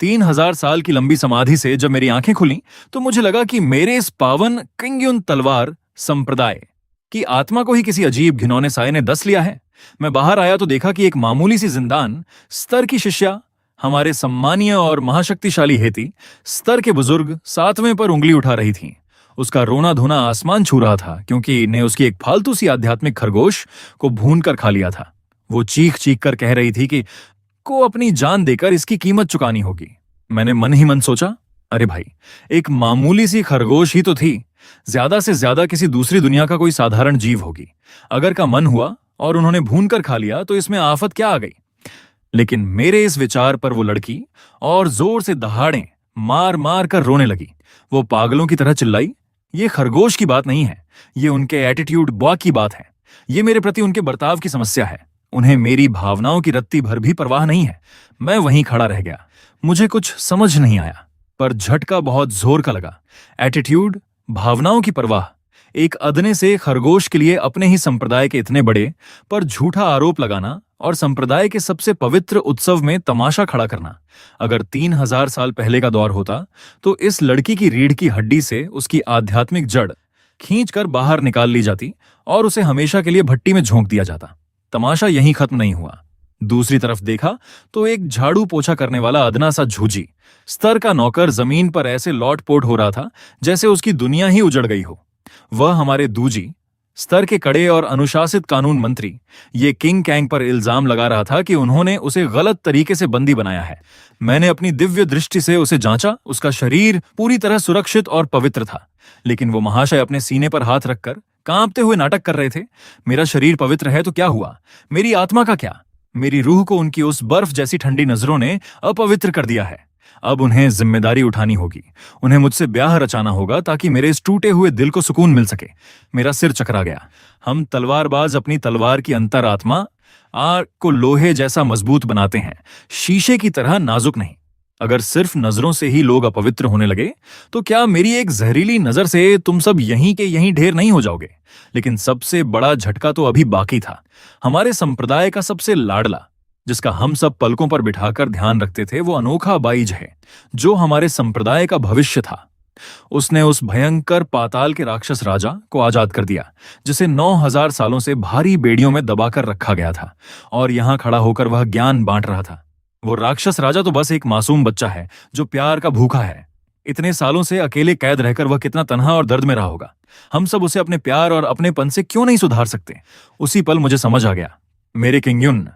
3000 साल की लंबी समाधि से जब मेरी आंखें खुली तो मुझे लगा कि मेरे इस पावन किंग्युन तलवार संप्रदाय की आत्मा को ही किसी अजीब घिनौने साये ने डस लिया है। मैं बाहर आया तो देखा कि एक मामूली सी जिंदान स्तर की शिष्या हमारे सम्मानीय और महाशक्तिशाली हेती स्तर के बुजुर्ग 7वें पर उंगली उठा रही थीं। उसका रोना धोना आसमान छू रहा था क्योंकि ने उसकी एक फालतू सी आध्यात्मिक खरगोश को भून कर खा लिया था। वो चीख चीख कर कह रही थी कि को अपनी जान देकर इसकी कीमत चुकानी होगी। मैंने मन ही मन सोचा, अरे भाई, एक मामूली सी खरगोश ही तो थी, ज्यादा से ज्यादा किसी दूसरी दुनिया का कोई साधारण जीव होगी। अगर का मन हुआ और उन्होंने भून कर खा लिया तो इसमें आफत क्या आ गई। लेकिन मेरे इस विचार पर वो लड़की और जोर से दहाड़ें मार मार कर रोने लगी। वो पागलों की तरह चिल्लाई, ये खरगोश की बात नहीं है, ये उनके एटीट्यूड बॉय की बात है। ये मेरे प्रति उनके बर्ताव की समस्या है। उन्हें मेरी भावनाओं की रत्ती भर भी परवाह नहीं है। मैं वहीं खड़ा रह गया। मुझे कुछ समझ नहीं आया, पर झटका बहुत जोर का लगा। एटीट्यूड, भावनाओं की परवाह, एक अदने से खरगोश के लिए अपने ही संप्रदाय के इतने बड़े पर झूठा आरोप लगाना और संप्रदाय के सबसे पवित्र उत्सव में तमाशा खड़ा करना। अगर 3000 साल पहले का दौर होता तो इस लड़की की रीढ़ की हड्डी से उसकी आध्यात्मिक जड़ खींचकर बाहर निकाल ली जाती और उसे हमेशा के लिए भट्टी में झोंक दिया जाता। तमाशा यहीं खत्म नहीं हुआ। दूसरी तरफ देखा तो एक झाड़ू पोछा करने वाला अदना सा झूझी स्तर का नौकर जमीन पर ऐसे लौट पोट हो रहा था जैसे उसकी दुनिया ही उजड़ गई हो। वह हमारे दूजी स्तर के कड़े और अनुशासित कानून मंत्री ये किंग कैंग पर इल्जाम लगा रहा था कि उन्होंने उसे गलत तरीके से बंदी बनाया है। मैंने अपनी दिव्य दृष्टि से उसे जांचा। उसका शरीर पूरी तरह सुरक्षित और पवित्र था, लेकिन वो महाशय अपने सीने पर हाथ रखकर कांपते हुए नाटक कर रहे थे। मेरा शरीर पवित्र है तो क्या हुआ, मेरी आत्मा का क्या? मेरी रूह को उनकी उस बर्फ जैसी ठंडी नजरों ने अपवित्र कर दिया है। अब उन्हें जिम्मेदारी उठानी होगी। उन्हें मुझसे ब्याह रचाना होगा ताकि मेरे इस टूटे हुए दिल को सुकून मिल सके। मेरा सिर चकरा गया। हम तलवारबाज अपनी तलवार की अंतरात्मा आग को लोहे जैसा मजबूत बनाते हैं, शीशे की तरह नाजुक नहीं। अगर सिर्फ नजरों से ही लोग अपवित्र होने लगे तो क्या मेरी एक जहरीली नजर से तुम सब यहीं के यहीं ढेर नहीं हो जाओगे? लेकिन सबसे बड़ा झटका तो अभी बाकी था। हमारे संप्रदाय का सबसे लाडला, जिसका हम सब पलकों पर बिठाकर ध्यान रखते थे, वो अनोखा बाइज है जो हमारे संप्रदाय का भविष्य था। उसने उस भयंकर पाताल के राक्षस राजा को आजाद कर दिया जिसे 9000 सालों से भारी बेड़ियों में दबाकर रखा गया था और यहां खड़ा होकर वह ज्ञान बांट रहा था। वो राक्षस राजा तो बस एक मासूम बच्चा है जो प्यार का भूखा है। इतने सालों से अकेले कैद रहकर वह कितना तन्हा और दर्द में रहा होगा। हम सब उसे अपने प्यार और अपनेपन से क्यों नहीं सुधार सकते? उसी पल मुझे समझ आ गया, मेरे किंग्युन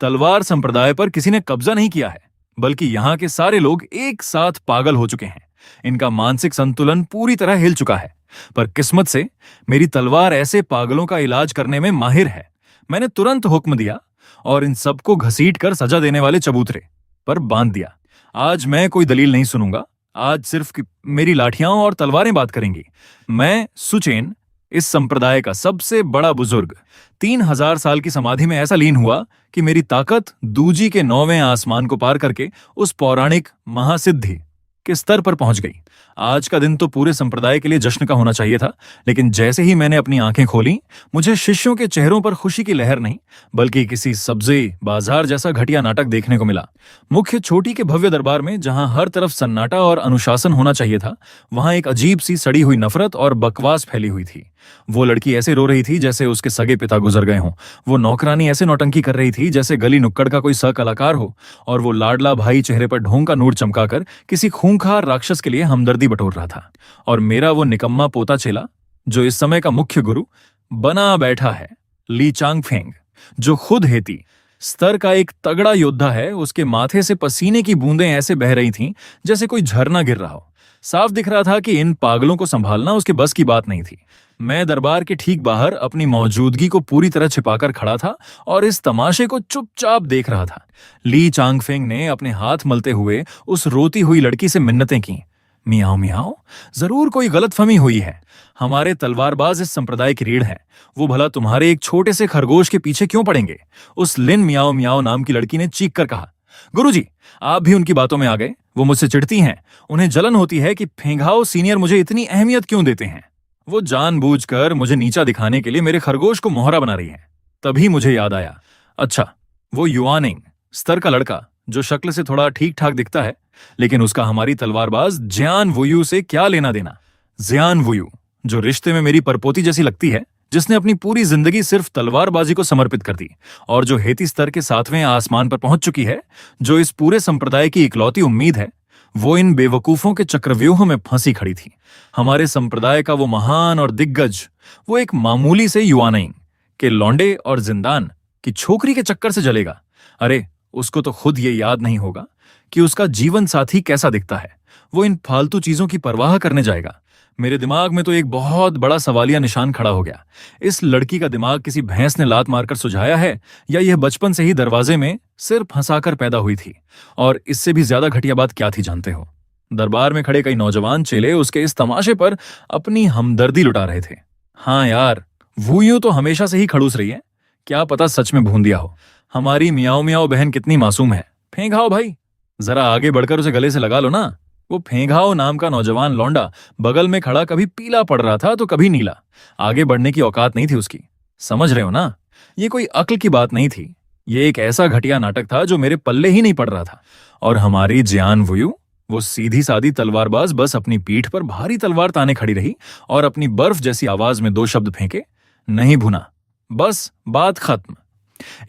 तलवार संप्रदाय पर किसी ने कब्जा नहीं किया है, बल्कि यहाँ के सारे लोग एक साथ पागल हो चुके हैं। इनका मानसिक संतुलन पूरी तरह हिल चुका है। पर किस्मत से मेरी तलवार ऐसे पागलों का इलाज करने में माहिर है। मैंने तुरंत हुक्म दिया और इन सबको घसीट कर सजा देने वाले चबूतरे पर बांध दिया। आज मैं कोई दलील नहीं सुनूंगा। आज सिर्फ मेरी लाठियां और तलवारें बात करेंगी। मैं सुचेन, इस संप्रदाय का सबसे बड़ा बुजुर्ग, 3000 साल की समाधि में ऐसा लीन हुआ कि मेरी ताकत दूजी के 9वें आसमान को पार करके उस पौराणिक महासिद्धि के स्तर पर पहुंच गई। आज का दिन तो पूरे संप्रदाय के लिए जश्न का होना चाहिए था, लेकिन जैसे ही मैंने अपनी आंखें खोली, मुझे शिष्यों के चेहरों पर खुशी की लहर नहीं बल्कि किसी सब्जी बाजार जैसा घटिया नाटक देखने को मिला। मुख्य छोटी के भव्य दरबार में जहां हर तरफ सन्नाटा और अनुशासन होना चाहिए था, वहां एक अजीब सी सड़ी हुई नफरत और बकवास फैली हुई थी। वो लड़की ऐसे रो रही थी जैसे उसके सगे पिता गुजर गए हों। वो नौकरानी ऐसे नौटंकी कर रही थी जैसे गली नुक्कड़ का कोई सहकलाकार हो। और वो लाडला भाई चेहरे पर ढोंग का नूर चमकाकर किसी खूंखार राक्षस के लिए हमदर्दी बटोर रहा था। और मेरा वो निकम्मा पोता चेला, जो इस समय का मुख्य गुरु बना बैठा है, ली चांगफेंग, जो खुद हेती स्तर का एक तगड़ा योद्धा है, उसके माथे से पसीने की बूंदें ऐसे बह रही थीं जैसे कोई झरना गिर रहा हो। साफ दिख रहा था कि इन पागलों को संभालना उसके बस की बात नहीं थी। मैं दरबार के ठीक बाहर अपनी मौजूदगी को पूरी तरह छिपाकर खड़ा था और इस तमाशे को चुपचाप देख रहा था। ली चांगफेंग ने अपने हाथ मलते हुए उस रोती हुई लड़की से मिन्नतें की। मियाओ मियाओ, जरूर कोई गलतफहमी हुई है। हमारे तलवारबाज इस संप्रदाय की रीढ़ है। वो भला तुम्हारे एक छोटे से खरगोश के पीछे क्यों पड़ेंगे? उस लिन मियाओ मियाओ नाम की लड़की ने चीख कर कहा। गुरुजी, आप भी उनकी बातों में आ गए। वो मुझसे चिढ़ती हैं। उन्हें जलन होती है कि फेंघाओ सीनियर मुझे इतनी अहमियत क्यों देते हैं। वो जानबूझकर मुझे नीचा दिखाने के लिए मेरे खरगोश को मोहरा बना रही है। तभी मुझे याद आया, अच्छा, वो युआनिंग स्तर का लड़का जो शक्ल से थोड़ा ठीक ठाक दिखता है, लेकिन उसका हमारी तलवारबाज जियान वुयू से क्या लेना देना? जियान वुयू, जो रिश्ते में मेरी परपोती जैसी लगती है, जिसने अपनी पूरी जिंदगी सिर्फ तलवारबाजी को समर्पित कर दी और जो हेती स्तर के 7वें आसमान पर पहुंच चुकी है, जो इस पूरे संप्रदाय की इकलौती उम्मीद है, वो इन बेवकूफों के चक्रव्यूह में फंसी खड़ी थी। हमारे संप्रदाय का वो महान और दिग्गज, वो एक मामूली से युवा नहीं के लौंडे और जिंदान की छोकरी के चक्कर से जलेगा। अरे, उसको तो खुद ये याद नहीं होगा कि उसका जीवन साथी कैसा दिखता है। वो इन फालतू चीजों की परवाह करने जाएगा। मेरे दिमाग में तो एक बहुत बड़ा सवालिया निशान खड़ा हो गया। इस लड़की का दिमाग किसी भैंस ने लात मारकर सुझाया है, या यह बचपन से ही दरवाजे में सिर फंसाकर पैदा हुई थी? और इससे भी ज्यादा घटिया बात क्या थी जानते हो? दरबार में खड़े कई नौजवान चेले उसके इस तमाशे पर अपनी हमदर्दी लुटा रहे थे। हाँ यार, वो यूं तो हमेशा से ही खड़ूस रही है, क्या पता सच में भून दिया हो। हमारी मियाओ मियाओ बहन कितनी मासूम है। फेंघाओ भाई, जरा आगे बढ़कर उसे गले से लगा लो ना। वो फेंघाओ नाम का नौजवान लौंडा बगल में खड़ा कभी पीला पड़ रहा था तो कभी नीला। आगे बढ़ने की औकात नहीं थी उसकी। समझ रहे हो ना? ये कोई अक्ल की बात नहीं थी। ये एक ऐसा घटिया नाटक था जो मेरे पल्ले ही नहीं पड़ रहा था। और हमारी जियान वुयू, वो सीधी सादी तलवारबाज, बस अपनी पीठ पर भारी तलवार ताने खड़ी रही और अपनी बर्फ जैसी आवाज में 2 शब्द फेंके, नहीं भुना। बस बात खत्म।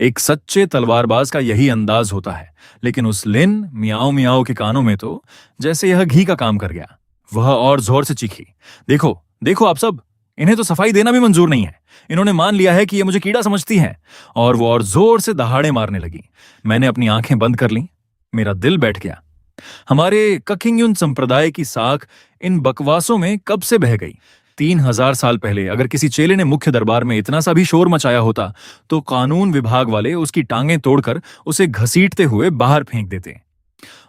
एक सच्चे तलवारबाज का यही अंदाज होता है, लेकिन उस लिन मियाओ मियाओ के कानों में तो जैसे यह घी का काम कर गया। वह और जोर से चीखी, देखो देखो आप सब, इन्हें तो सफाई देना भी मंजूर नहीं है। इन्होंने मान लिया है कि ये मुझे कीड़ा समझती हैं। और वो और जोर से दहाड़े मारने लगी। मैंने अपनी आंखें बंद कर लीं। मेरा दिल बैठ गया। हमारे ककिंगयुन संप्रदाय की साख इन बकवासों में कब से बह गई। 3000 साल पहले अगर किसी चेले ने मुख्य दरबार में इतना सा भी शोर मचाया होता तो कानून विभाग वाले उसकी टांगें तोड़कर उसे घसीटते हुए बाहर फेंक देते।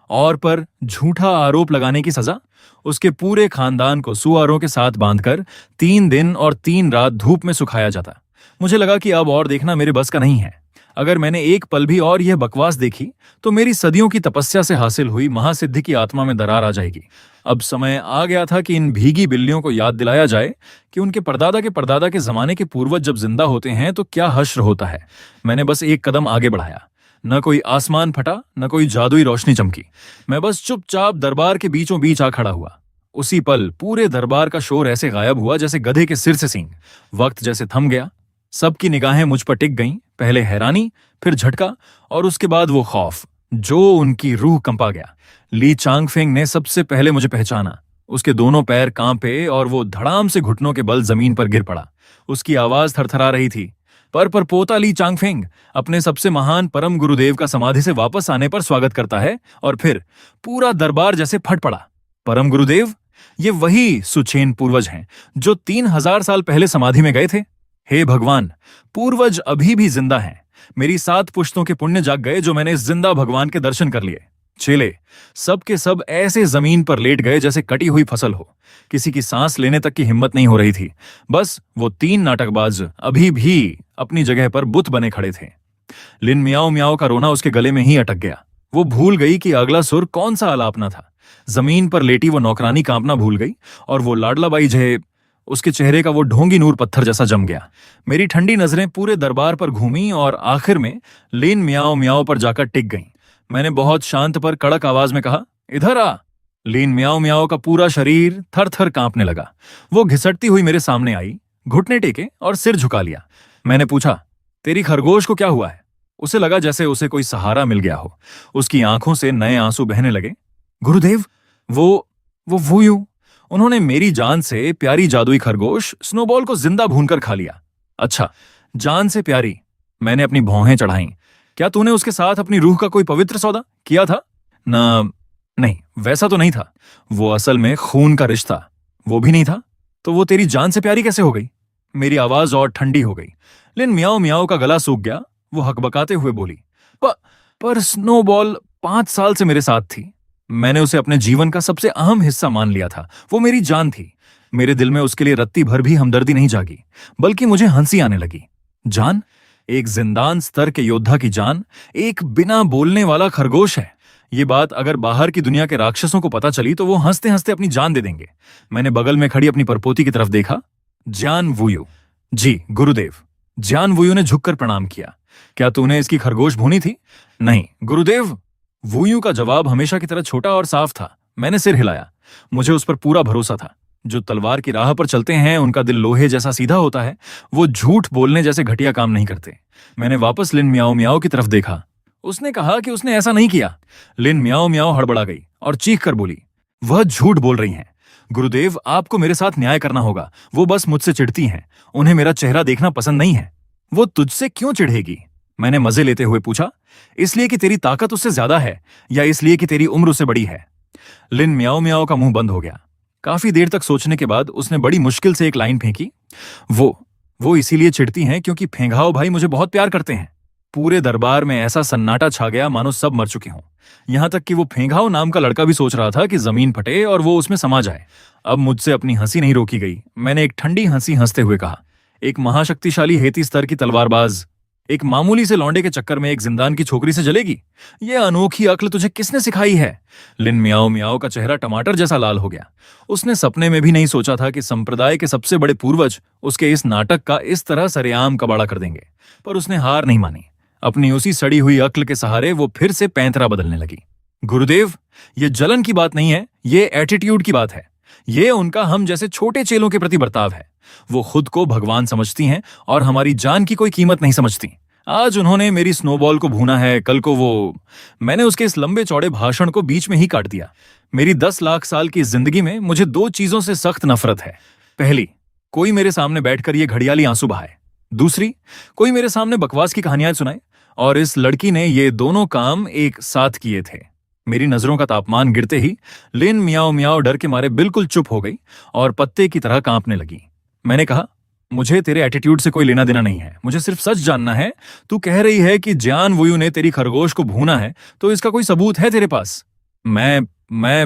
और पर झूठा आरोप लगाने की सजा, उसके पूरे खानदान को सुअरों के साथ बांधकर 3 दिन और 3 रात धूप में सुखाया जाता। मुझे लगा कि अब और देखना मेरे बस का नहीं है। अगर मैंने एक पल भी और यह बकवास देखी तो मेरी सदियों की तपस्या से हासिल हुई महासिद्धि की आत्मा में दरार आ जाएगी। अब समय आ गया था कि इन भीगी बिल्लियों को याद दिलाया जाए कि उनके परदादा के जमाने के पूर्वज जब जिंदा होते हैं तो क्या हश्र होता है। मैंने बस एक कदम आगे बढ़ाया। न कोई आसमान फटा, न कोई जादुई रोशनी चमकी। मैं बस चुपचाप दरबार के बीचों बीच आ खड़ा हुआ। उसी पल पूरे दरबार का शोर ऐसे गायब हुआ जैसे गधे के सिर से सींग। वक्त जैसे थम गया। सबकी निगाहें मुझ पर टिक गईं। पहले हैरानी, फिर झटका और उसके बाद वो खौफ जो उनकी रूह कंपा गया। ली चांगफेंग ने सबसे पहले मुझे पहचाना। उसके दोनों पैर कांपे और वो धड़ाम से घुटनों के बल जमीन पर गिर पड़ा। उसकी आवाज थरथरा रही थी। पर पोता ली चांगफेंग अपने सबसे महान परम गुरुदेव का समाधि से वापस आने पर स्वागत करता है। और फिर पूरा दरबार जैसे फट पड़ा। परम गुरुदेव, ये वही सुचेन पूर्वज हैं जो 3000 साल पहले समाधि में गए थे। हे भगवान, पूर्वज अभी भी जिंदा हैं। मेरी 7 पुश्तों के पुण्य जाग गए जो मैंने इस जिंदा भगवान के दर्शन कर लिए। चेले सब के सब ऐसे जमीन पर लेट गए जैसे कटी हुई फसल हो। किसी की सांस लेने तक की हिम्मत नहीं हो रही थी। बस वो 3 नाटकबाज अभी भी अपनी जगह पर बुत बने खड़े थे। लिन मियाओ मियाओ का रोना उसके गले में ही अटक गया। वो भूल गई कि अगला सुर कौन सा आलापना था। जमीन पर लेटी वो नौकरानी कांपना भूल गई और वो लाडलाबाई जे, उसके चेहरे का वो ढोंगी नूर पत्थर जैसा जम गया। मेरी ठंडी नजरें पूरे दरबार पर घूमी और आखिर में लिन मियाओ मियाओ पर जाकर टिक गईं। मैंने बहुत शांत पर कड़क आवाज में कहा, इधर आ। लिन मियाओ मियाओ का पूरा शरीर थर थर कांपने लगा। वो घिसटती हुई मेरे सामने आई, घुटने टेके और सिर झुका लिया। मैंने पूछा, तेरी खरगोश को क्या हुआ है? उसे लगा जैसे उसे कोई सहारा मिल गया हो। उसकी आंखों से नए आंसू बहने लगे। गुरुदेव, वो यूं, उन्होंने मेरी जान से प्यारी जादुई खरगोश स्नोबॉल को जिंदा भूनकर खा लिया। अच्छा, जान से प्यारी। मैंने अपनी भौहें चढ़ाईं। क्या तूने उसके साथ अपनी रूह का कोई पवित्र सौदा किया था? नहीं, वैसा तो नहीं था। वो असल में खून का रिश्ता वो भी नहीं था। तो वो तेरी जान से प्यारी कैसे हो गई? मेरी आवाज और ठंडी हो गई। लिन मियाओ मियाओ का गला सूख गया। वो हकबकाते हुए बोली, पर स्नोबॉल 5 साल से मेरे साथ थी। मैंने उसे अपने जीवन का सबसे अहम हिस्सा मान लिया था। वो मेरी जान थी। मेरे दिल में उसके लिए रत्ती भर भी हमदर्दी नहीं जागी, बल्कि मुझे हंसी आने लगी। जान? एक जिंदान स्तर के योद्धा की जान एक बिना बोलने वाला खरगोश है। ये बात अगर बाहर की दुनिया के राक्षसों को पता चली तो वो हंसते हंसते अपनी जान दे देंगे। मैंने बगल में खड़ी अपनी परपोती की तरफ देखा। जियान वुयू। जी गुरुदेव। जियान वुयू ने झुककर प्रणाम किया। क्या तूने इसकी खरगोश भूनी थी? नहीं गुरुदेव, वूयू का जवाब हमेशा की तरह छोटा और साफ था। मैंने सिर हिलाया। मुझे उस पर पूरा भरोसा था। जो तलवार की राह पर चलते हैं उनका दिल लोहे जैसा सीधा होता है। वो झूठ बोलने जैसे घटिया काम नहीं करते। मैंने वापस लिन मियाओ मियाओ की तरफ देखा। उसने कहा कि उसने ऐसा नहीं किया। लिन मियाओ मियाओ हड़बड़ा गई और चीख कर बोली, वह झूठ बोल रही हैं। गुरुदेव, आपको मेरे साथ न्याय करना होगा। वो बस मुझसे चिढ़ती हैं। उन्हें मेरा चेहरा देखना पसंद नहीं है। वो तुझसे क्यों चिढ़ेगी? मैंने मजे लेते हुए पूछा। इसलिए कि तेरी ताकत उससे ज्यादा है या इसलिए कि तेरी उम्र उससे बड़ी है? लिन मियाओ मियाओ का मुंह बंद हो गया। काफी देर तक सोचने के बाद उसने बड़ी मुश्किल से एक लाइन फेंकी। वो इसीलिए चिढ़ती हैं क्योंकि फेंघाओ भाई मुझे बहुत प्यार करते हैं। पूरे दरबार में ऐसा सन्नाटा छा गया मानो सब मर चुके हों। यहां तक कि वो फेंघाओ नाम का लड़का भी सोच रहा था कि जमीन फटे और वो उसमें समा जाए। अब मुझसे अपनी हंसी नहीं रोकी गई। मैंने एक ठंडी हंसी हंसते हुए कहा, एक महाशक्तिशाली हेती स्तर की तलवारबाज एक मामूली से लौंडे के चक्कर में एक जिंदान की छोकरी से जलेगी? ये अनोखी अक्ल तुझे किसने सिखाई है? लिन मियाओ मियाओ का चेहरा टमाटर जैसा लाल हो गया। उसने सपने में भी नहीं सोचा था कि संप्रदाय के सबसे बड़े पूर्वज उसके इस नाटक का इस तरह सरेआम कबाड़ा कर देंगे। पर उसने हार नहीं मानी। अपनी उसी सड़ी हुई अक्ल के सहारे वो फिर से पैंतरा बदलने लगी। गुरुदेव, ये जलन की बात नहीं है, ये एटीट्यूड की बात है। ये उनका हम जैसे छोटे चेलों के प्रति बर्ताव है। वो खुद को भगवान समझती हैं और हमारी जान की कोई कीमत नहीं समझती। आज उन्होंने मेरी स्नोबॉल को भूना है, कल को वो। मैंने उसके इस लंबे चौड़े भाषण को बीच में ही काट दिया। मेरी 10 लाख साल की जिंदगी में मुझे 2 चीजों से सख्त नफरत है। पहली, कोई मेरे सामने बैठकर ये घड़ियाली आंसू बहाए। दूसरी, कोई मेरे सामने बकवास की कहानियां सुनाए। और इस लड़की ने ये दोनों काम एक साथ किए थे। मेरी नजरों का तापमान गिरते ही लिन मियाओ मियाओ डर के मारे बिल्कुल चुप हो गई और पत्ते की तरह कांपने लगी। मैंने कहा, मुझे तेरे एटीट्यूड से कोई लेना देना नहीं है। मुझे सिर्फ सच जानना है। तू कह रही है कि जियान वुयू ने तेरी खरगोश को भूना है, तो इसका कोई सबूत है तेरे पास? मैं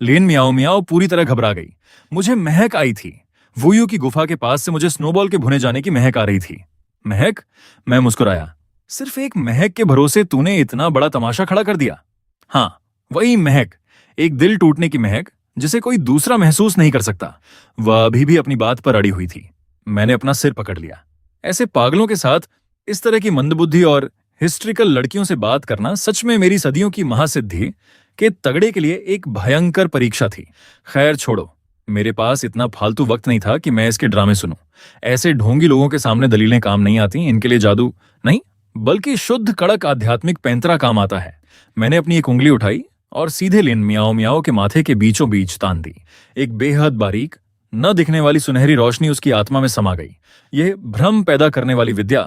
लिन मियाओ मियाओ पूरी तरह घबरा गई। मुझे महक आई थी। वुयू की गुफा के पास से मुझे स्नोबॉल के भुने जाने की महक आ रही थी। महक? मैं मुस्कुराया। सिर्फ एक महक के भरोसे तूने इतना बड़ा तमाशा खड़ा कर दिया? हाँ, वही महक। एक दिल टूटने की महक जिसे कोई दूसरा महसूस नहीं कर सकता। वह अभी भी अपनी बात पर अड़ी हुई थी। मैंने अपना सिर पकड़ लिया। ऐसे पागलों के साथ इस तरह की मंदबुद्धि और हिस्ट्रिकल लड़कियों से बात करना सच में मेरी सदियों की महासिद्धि के तगड़े के लिए एक भयंकर परीक्षा थी। खैर छोड़ो, मेरे पास इतना फालतू वक्त नहीं था कि मैं इसके ड्रामे सुनूं। ऐसे ढोंगी लोगों के सामने दलीलें काम नहीं आती। इनके लिए जादू नहीं, बल्कि शुद्ध कड़क आध्यात्मिक पैंतरा काम आता है। मैंने अपनी एक उंगली उठाई और सीधे लिन मियाओ मियाओ के माथे के बीचों बीच तान दी। एक बेहद बारीक, न दिखने वाली सुनहरी रोशनी उसकी आत्मा में समा गई। यह भ्रम पैदा करने वाली विद्या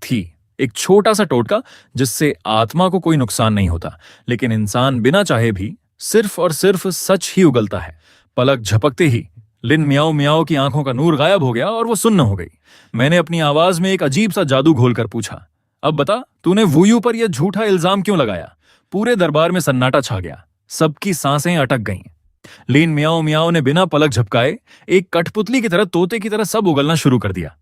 थी। एक छोटा सा टोटका जिससे आत्मा को कोई नुकसान नहीं होता, लेकिन इंसान बिना चाहे भी सिर्फ और सिर्फ सच ही उगलता है। पलक झपकते ही लिन मियाओ मियाओ की आंखों का नूर गायब हो गया और वो सुन्न हो गई। मैंने अपनी आवाज में एक अजीब सा जादू घोलकर पूछा, अब बता, तूने वुयू पर यह झूठा इल्जाम क्यों लगाया? पूरे दरबार में सन्नाटा छा गया। सबकी सांसें अटक गईं। लिन मियाओ मियाओ ने बिना पलक झपकाए एक कठपुतली की तरह, तोते की तरह सब उगलना शुरू कर दिया।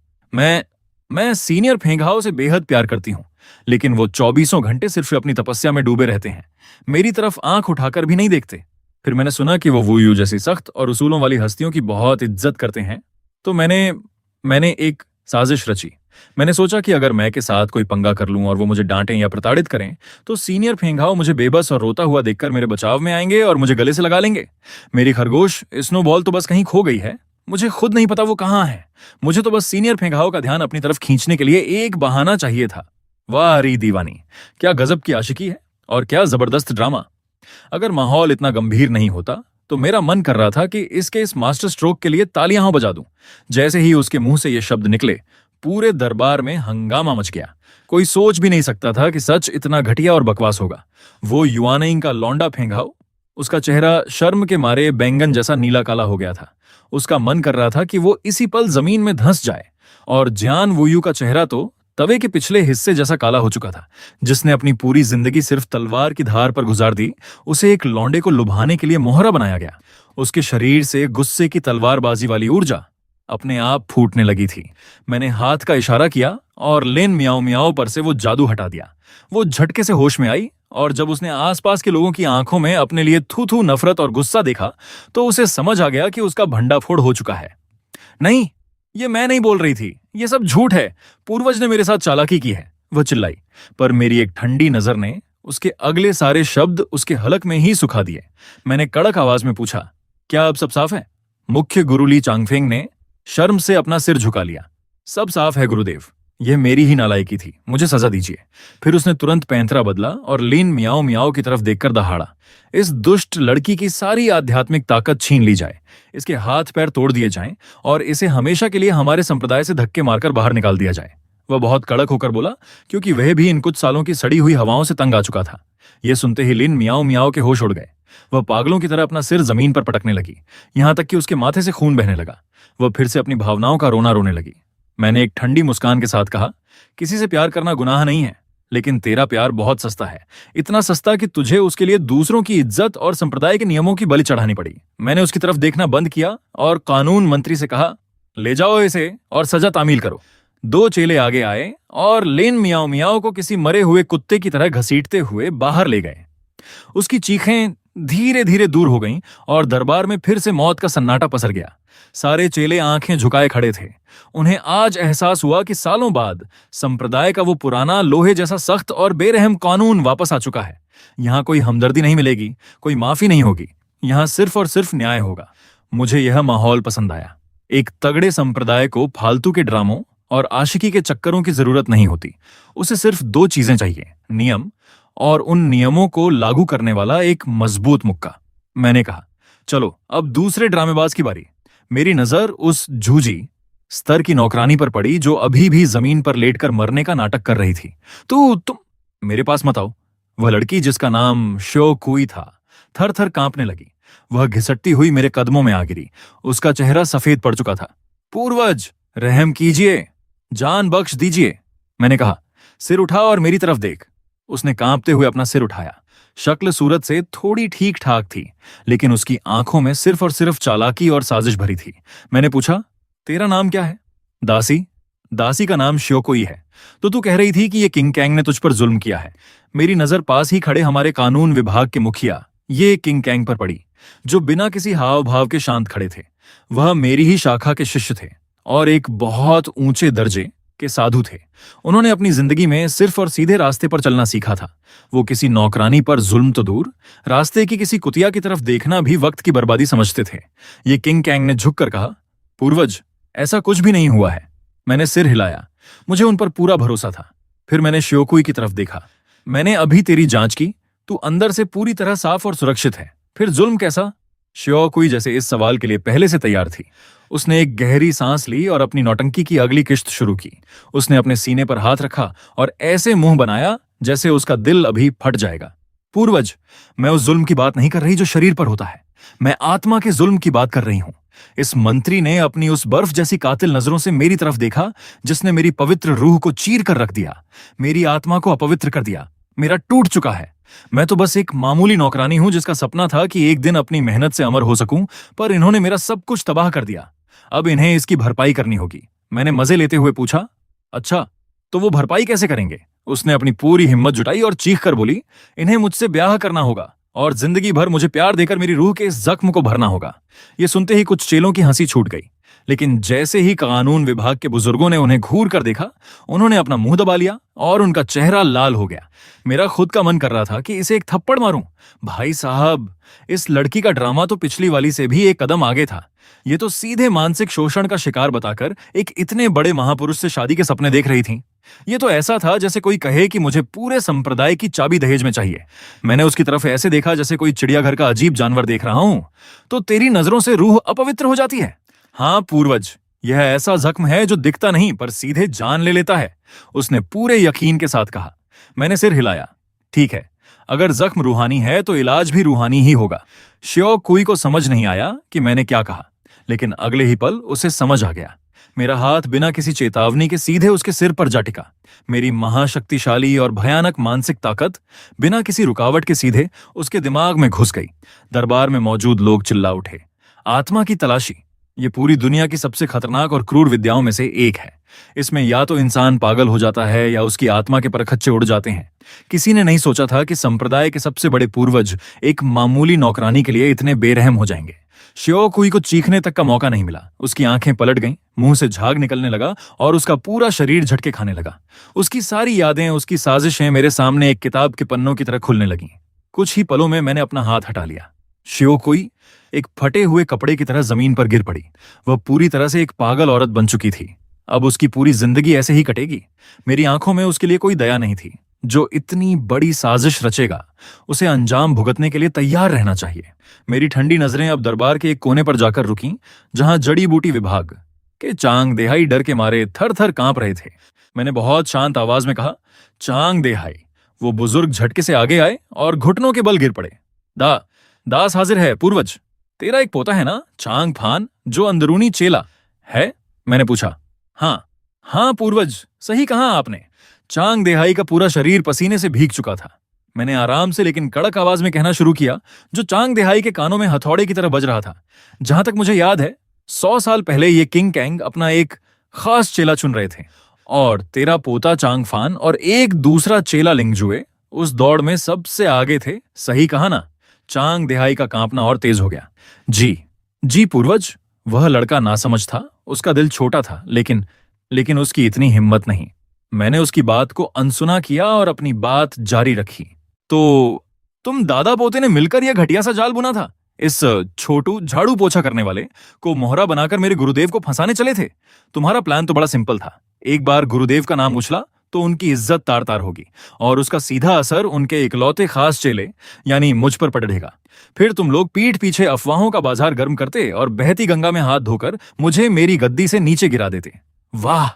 मैं सीनियर फेंघाओ से बेहद प्यार करती हूं, लेकिन वो 24 घंटे सिर्फ अपनी तपस्या में डूबे रहते हैं। मेरी तरफ आंख उठाकर भी नहीं देखते। फिर मैंने सुना कि वो वुयू जैसी सख्त और उसूलों वाली हस्तियों की बहुत इज्जत करते हैं, तो मैंने एक साजिश रची। मैंने सोचा कि अगर मैं के साथ कोई पंगा कर लूं और वो मुझे डांटें या प्रताड़ित करें, तो सीनियर फेंघाओ मुझे बेबस और रोता हुआ देखकर मेरे बचाव में आएंगे और मुझे गले से लगा लेंगे। मेरी खरगोश स्नोबॉल तो बस कहीं खो गई है। मुझे खुद नहीं पता वो कहाँ है। मुझे तो बस सीनियर फेंघाओ का ध्यान अपनी तरफ खींचने के लिए एक बहाना चाहिए था। वाह री दीवानी, क्या गजब की आशिकी है और क्या जबरदस्त ड्रामा। अगर माहौल इतना गंभीर नहीं होता तो मेरा मन कर रहा था कि इसके इस मास्टर स्ट्रोक के लिए तालियां बजा दूं। जैसे ही उसके मुंह से ये शब्द निकले, पूरे दरबार में हंगामा मच गया। कोई सोच भी नहीं सकता था कि सच इतना घटिया और बकवास होगा। वो युआनई का लौंडा फेंघाओ, उसका चेहरा शर्म के मारे बैंगन जैसा नीला काला हो गया था। उसका मन कर रहा था कि वो इसी पल जमीन में धंस जाए। और जियान वुयू का चेहरा तो तवे के पिछले हिस्से जैसा काला हो चुका था। जिसने अपनी पूरी जिंदगी सिर्फ तलवार की धार पर गुजार दी, उसे एक लौंडे को लुभाने के लिए मोहरा बनाया गया। उसके शरीर से गुस्से की तलवारबाजी वाली ऊर्जा अपने आप फूटने लगी थी। मैंने हाथ का इशारा किया और लिन मियाओ मियाओ पर से वो जादू हटा दिया। वो झटके से होश में आई और जब उसने आसपास के लोगों की आंखों में अपने लिए थू थू नफरत और गुस्सा देखा, तो उसे समझ आ गया कि उसका भंडाफोड़ हो चुका है। नहीं, ये मैं नहीं बोल रही थी, ये सब झूठ है। पूर्वज ने मेरे साथ चालाकी की है, वह चिल्लाई। पर मेरी एक ठंडी नजर ने उसके अगले सारे शब्द उसके हलक में ही सुखा दिए। मैंने कड़क आवाज में पूछा, क्या अब सब साफ है? मुख्य गुरु ली चांगफेंग ने शर्म से अपना सिर झुका लिया। सब साफ है गुरुदेव, यह मेरी ही नालायकी थी, मुझे सजा दीजिए। फिर उसने तुरंत पैंतरा बदला और लीन मियाओ मियाओ की तरफ देखकर दहाड़ा, इस दुष्ट लड़की की सारी आध्यात्मिक ताकत छीन ली जाए, इसके हाथ पैर तोड़ दिए जाएं और इसे हमेशा के लिए हमारे संप्रदाय से धक्के मारकर बाहर निकाल दिया जाए। वह बहुत कड़क होकर बोला, क्योंकि वह भी इन कुछ सालों की सड़ी हुई हवाओं से तंग आ चुका था। यह सुनते ही लिन मियाओ मियाओ के होश उड़ गए। वह पागलों की तरह अपना सिर जमीन पर पटकने लगी, यहां तक कि उसके माथे से खून बहने लगा। वह फिर से अपनी भावनाओं का रोना रोने लगी। मैंने एक ठंडी मुस्कान के साथ कहा, किसी से प्यार करना गुनाह नहीं है, लेकिन तेरा प्यार बहुत सस्ता है, इतना सस्ता कि तुझे उसके लिए दूसरों की इज्जत और संप्रदाय के नियमों की बलि चढ़ानी पड़ी। मैंने उसकी तरफ देखना बंद किया और कानून मंत्री से कहा, ले जाओ इसे और सजा तामील करो। 2 चेले आगे आए और लेन मियाओ मियाओ को किसी मरे हुए कुत्ते की तरह घसीटते हुए बाहर ले गए। उसकी चीखें धीरे धीरे दूर हो गईं और दरबार में फिर से मौत का सन्नाटा पसर गया। सारे चेले आंखें झुकाए खड़े थे। उन्हें आज एहसास हुआ कि सालों बाद संप्रदाय का वो पुराना लोहे जैसा सख्त और बेरहम कानून वापस आ चुका है। यहां कोई हमदर्दी नहीं मिलेगी, कोई माफी नहीं होगी, यहां सिर्फ और सिर्फ न्याय होगा। मुझे यह माहौल पसंद आया। एक तगड़े संप्रदाय को फालतू के ड्रामों और आशिकी के चक्करों की जरूरत नहीं होती। उसे सिर्फ 2 चीजें चाहिए, नियम और उन नियमों को लागू करने वाला एक मजबूत मुक्का। मैंने कहा, चलो अब दूसरे ड्रामेबाज की बारी। मेरी नजर उस जूझी स्तर की नौकरानी पर पड़ी जो अभी भी जमीन पर लेटकर मरने का नाटक कर रही थी। तुम मेरे पास मत आओ। वह लड़की जिसका नाम श्यो कुई था थर थर कांपने लगी। वह घिसटती हुई मेरे कदमों में आ गिरी। उसका चेहरा सफेद पड़ चुका था। पूर्वज, रहम कीजिए, जान बख्श दीजिए। मैंने कहा, सिर उठा और मेरी तरफ देख। उसने कांपते हुए अपना सिर उठाया। शक्ल सूरत से थोड़ी ठीक ठाक थी, लेकिन उसकी आंखों में सिर्फ और सिर्फ चालाकी और साजिश भरी थी। मैंने पूछा, तेरा नाम क्या है? दासी। दासी का नाम श्योकोई है। तो तू कह रही थी कि ये किंग कैंग ने तुझ पर जुल्म किया है। मेरी नजर पास ही खड़े हमारे कानून विभाग के मुखिया ये किंग कैंग पर पड़ी, जो बिना किसी हाव भाव के शांत खड़े थे। वह मेरी ही शाखा के शिष्य थे और एक बहुत ऊंचे दर्जे के साधु थे। उन्होंने अपनी जिंदगी में सिर्फ और सीधे रास्ते पर चलना सीखा था। वो किसी नौकरानी पर जुल्म तो दूर, रास्ते की किसी कुतिया की तरफ देखना भी वक्त की बर्बादी समझते थे। ये किंग कैंग ने झुककर कहा, पूर्वज, ऐसा कुछ भी नहीं हुआ है। मैंने सिर हिलाया। मुझे उन पर पूरा भरोसा था। फिर मैंने श्योकुई की तरफ देखा। मैंने अभी तेरी जांच की, तू अंदर से पूरी तरह साफ और सुरक्षित है, फिर जुल्म कैसा? श्योकुई जैसे इस सवाल के लिए पहले से तैयार थी। उसने एक गहरी सांस ली और अपनी नौटंकी की अगली किश्त शुरू की। उसने अपने सीने पर हाथ रखा और ऐसे मुंह बनाया जैसे उसका दिल अभी फट जाएगा। पूर्वज, मैं उस जुल्म की बात नहीं कर रही जो शरीर पर होता है, मैं आत्मा के जुल्म की बात कर रही हूं। इस मंत्री ने अपनी उस बर्फ जैसी कातिल नजरों से मेरी तरफ देखा, जिसने मेरी पवित्र रूह को चीर कर रख दिया, मेरी आत्मा को अपवित्र कर दिया। मेरा टूट चुका है। मैं तो बस एक मामूली नौकरानी हूं जिसका सपना था कि एक दिन अपनी मेहनत से अमर हो सकूं, पर इन्होंने मेरा सब कुछ तबाह कर दिया। अब इन्हें इसकी भरपाई करनी होगी। मैंने मजे लेते हुए पूछा, अच्छा, तो वो भरपाई कैसे करेंगे? उसने अपनी पूरी हिम्मत जुटाई और चीख कर बोली, इन्हें मुझसे ब्याह करना होगा और जिंदगी भर मुझे प्यार देकर मेरी रूह के इस जख्म को भरना होगा। ये सुनते ही कुछ चेलों की हंसी छूट गई, लेकिन जैसे ही कानून विभाग के बुजुर्गों ने उन्हें घूर कर देखा, उन्होंने अपना मुंह दबा लिया और उनका चेहरा लाल हो गया। मेरा खुद का मन कर रहा था कि इसे एक थप्पड़ मारूं। भाई साहब, इस लड़की का ड्रामा तो पिछली वाली से भी एक कदम आगे था। ये तो सीधे मानसिक शोषण का शिकार बताकर एक इतने बड़े महापुरुष से शादी के सपने देख रही थी। ये तो ऐसा था जैसे कोई कहे कि मुझे पूरे संप्रदाय की चाबी दहेज में चाहिए। मैंने उसकी तरफ ऐसे देखा जैसे कोई चिड़ियाघर का अजीब जानवर देख रहा हूं। तो तेरी नजरों से रूह अपवित्र हो जाती है? हाँ पूर्वज, यह ऐसा जख्म है जो दिखता नहीं पर सीधे जान ले लेता है, उसने पूरे यकीन के साथ कहा। मैंने सिर हिलाया। ठीक है, अगर जख्म रूहानी है तो इलाज भी रूहानी ही होगा। श्यो कुई को समझ नहीं आया कि मैंने क्या कहा, लेकिन अगले ही पल उसे समझ आ गया। मेरा हाथ बिना किसी चेतावनी के सीधे उसके सिर पर जा टिका। मेरी महाशक्तिशाली और भयानक मानसिक ताकत बिना किसी रुकावट के सीधे उसके दिमाग में घुस गई। दरबार में मौजूद लोग चिल्ला उठे, आत्मा की तलाशी, ये पूरी दुनिया की सबसे खतरनाक और क्रूर विद्याओं में से एक है। इसमें या तो इंसान पागल हो जाता है या उसकी आत्मा के परखच्चे उड़ जाते हैं। किसी ने नहीं सोचा था कि संप्रदाय के सबसे बड़े पूर्वज एक मामूली नौकरानी के लिए इतने बेरहम हो जाएंगे। शियोकुई को चीखने तक का मौका नहीं मिला। उसकी आंखें पलट गईं, मुंह से झाग निकलने लगा और उसका पूरा शरीर झटके खाने लगा। उसकी सारी यादें, उसकी साजिशें मेरे सामने एक किताब के पन्नों की तरह खुलने लगीं। कुछ ही पलों में मैंने अपना हाथ हटा लिया। शियोकुई एक फटे हुए कपड़े की तरह जमीन पर गिर पड़ी। वह पूरी तरह से एक पागल औरत बन चुकी थी। अब उसकी पूरी जिंदगी ऐसे ही कटेगी। मेरी आंखों में उसके लिए कोई दया नहीं थी। जो इतनी बड़ी साजिश रचेगा, उसे अंजाम भुगतने के लिए तैयार रहना चाहिए। मेरी ठंडी नजरें अब दरबार के एक कोने पर जाकर रुकीं, जहां जड़ी बूटी विभाग के चांग देहाई डर के मारे थर थर कांप रहे थे। मैंने बहुत शांत आवाज में कहा, चांग देहाई। वो बुजुर्ग झटके से आगे आए और घुटनों के बल गिर पड़े। दास हाजिर है पूर्वज। तेरा एक पोता है ना, चांग फान, जो अंदरूनी चेला है? मैंने पूछा। हाँ पूर्वज, सही कहा आपने। चांग देहाई का पूरा शरीर पसीने से भीग चुका था। मैंने आराम से लेकिन कड़क आवाज में कहना शुरू किया, जो चांग देहाई के कानों में हथौड़े की तरह बज रहा था। जहां तक मुझे याद है, 100 साल पहले ये किंग कैंग अपना एक खास चेला चुन रहे थे, और तेरा पोता चांग फान और एक दूसरा चेला लिंगजुए उस दौड़ में सबसे आगे थे। सही कहा ना? चांग देहाई का कांपना और तेज हो गया। जी पूर्वज। वह लड़का नासमझ था, उसका दिल छोटा था, लेकिन उसकी इतनी हिम्मत नहीं। मैंने उसकी बात को अनसुना किया और अपनी बात जारी रखी। तो तुम दादा पोते ने मिलकर यह घटिया सा जाल बुना था? इस छोटू झाड़ू पोछा करने वाले को मोहरा बनाकर मेरे गुरुदेव को फंसाने चले थे? तुम्हारा प्लान तो बड़ा सिंपल था। एक बार गुरुदेव का नाम उछला तो उनकी इज्जत तार तार होगी, और उसका सीधा असर उनके इकलौते खास चेले यानी मुझ पर पड़ेगा। फिर तुम लोग पीठ पीछे अफवाहों का बाजार गर्म करते और बहती गंगा में हाथ धोकर मुझे मेरी गद्दी से नीचे गिरा देते। वाह,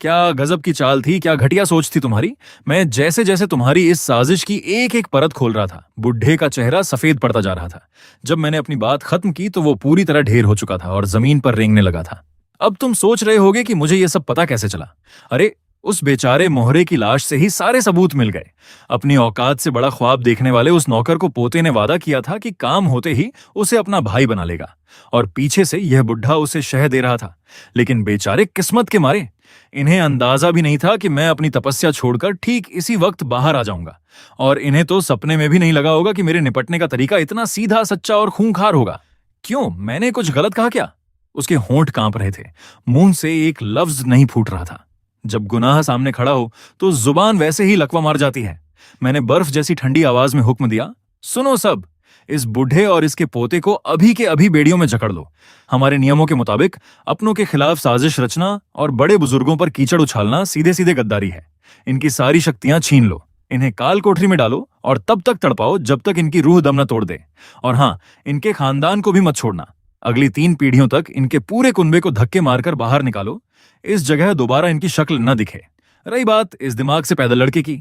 क्या गजब की चाल थी, क्या घटिया सोच थी तुम्हारी। मैं जैसे जैसे तुम्हारी इस साजिश की एक एक परत खोल रहा था, बुढ़े का चेहरा सफेद पड़ता जा रहा था। जब मैंने अपनी बात खत्म की तो वो पूरी तरह ढेर हो चुका था और जमीन पर रेंगने लगा था। अब तुम सोच रहे होगे कि मुझे यह सब पता कैसे चला। अरे, उस बेचारे मोहरे की लाश से ही सारे सबूत मिल गए। अपनी औकात से बड़ा ख्वाब देखने वाले उस नौकर को पोते ने वादा किया था कि काम होते ही उसे अपना भाई बना लेगा, और पीछे से यह बुढ़ा उसे शह दे रहा था। लेकिन बेचारे किस्मत के मारे, इन्हें अंदाजा भी नहीं था कि मैं अपनी तपस्या छोड़कर ठीक इसी वक्त बाहर आ जाऊंगा, और इन्हें तो सपने में भी नहीं लगा होगा कि मेरे निपटने का तरीका इतना सीधा, सच्चा और खूंखार होगा। क्यों, मैंने कुछ गलत कहा क्या? उसके होंठ कांप रहे थे, मुंह से एक लफ्ज नहीं फूट रहा था। जब गुनाह सामने खड़ा हो तो जुबान वैसे ही लकवा मार जाती है। मैंने बर्फ जैसी ठंडी आवाज में हुक्म दिया, सुनो सब, इस बुढ़े और इसके पोते को अभी के अभी बेड़ियों में जकड़ लो। हमारे नियमों के मुताबिक अपनों के खिलाफ साजिश रचना और बड़े बुजुर्गों पर कीचड़ उछालना सीधे सीधे गद्दारी है। इनकी सारी शक्तियां छीन लो, इन्हें काल कोठरी में डालो और तब तक तड़पाओ जब तक इनकी रूह दम न तोड़ दे। और हाँ, इनके खानदान को भी मत छोड़ना। अगली 3 पीढ़ियों तक इनके पूरे कुनबे को धक्के मारकर बाहर निकालो। इस जगह दोबारा इनकी शक्ल न दिखे। रही बात इस दिमाग से पैदा लड़के की,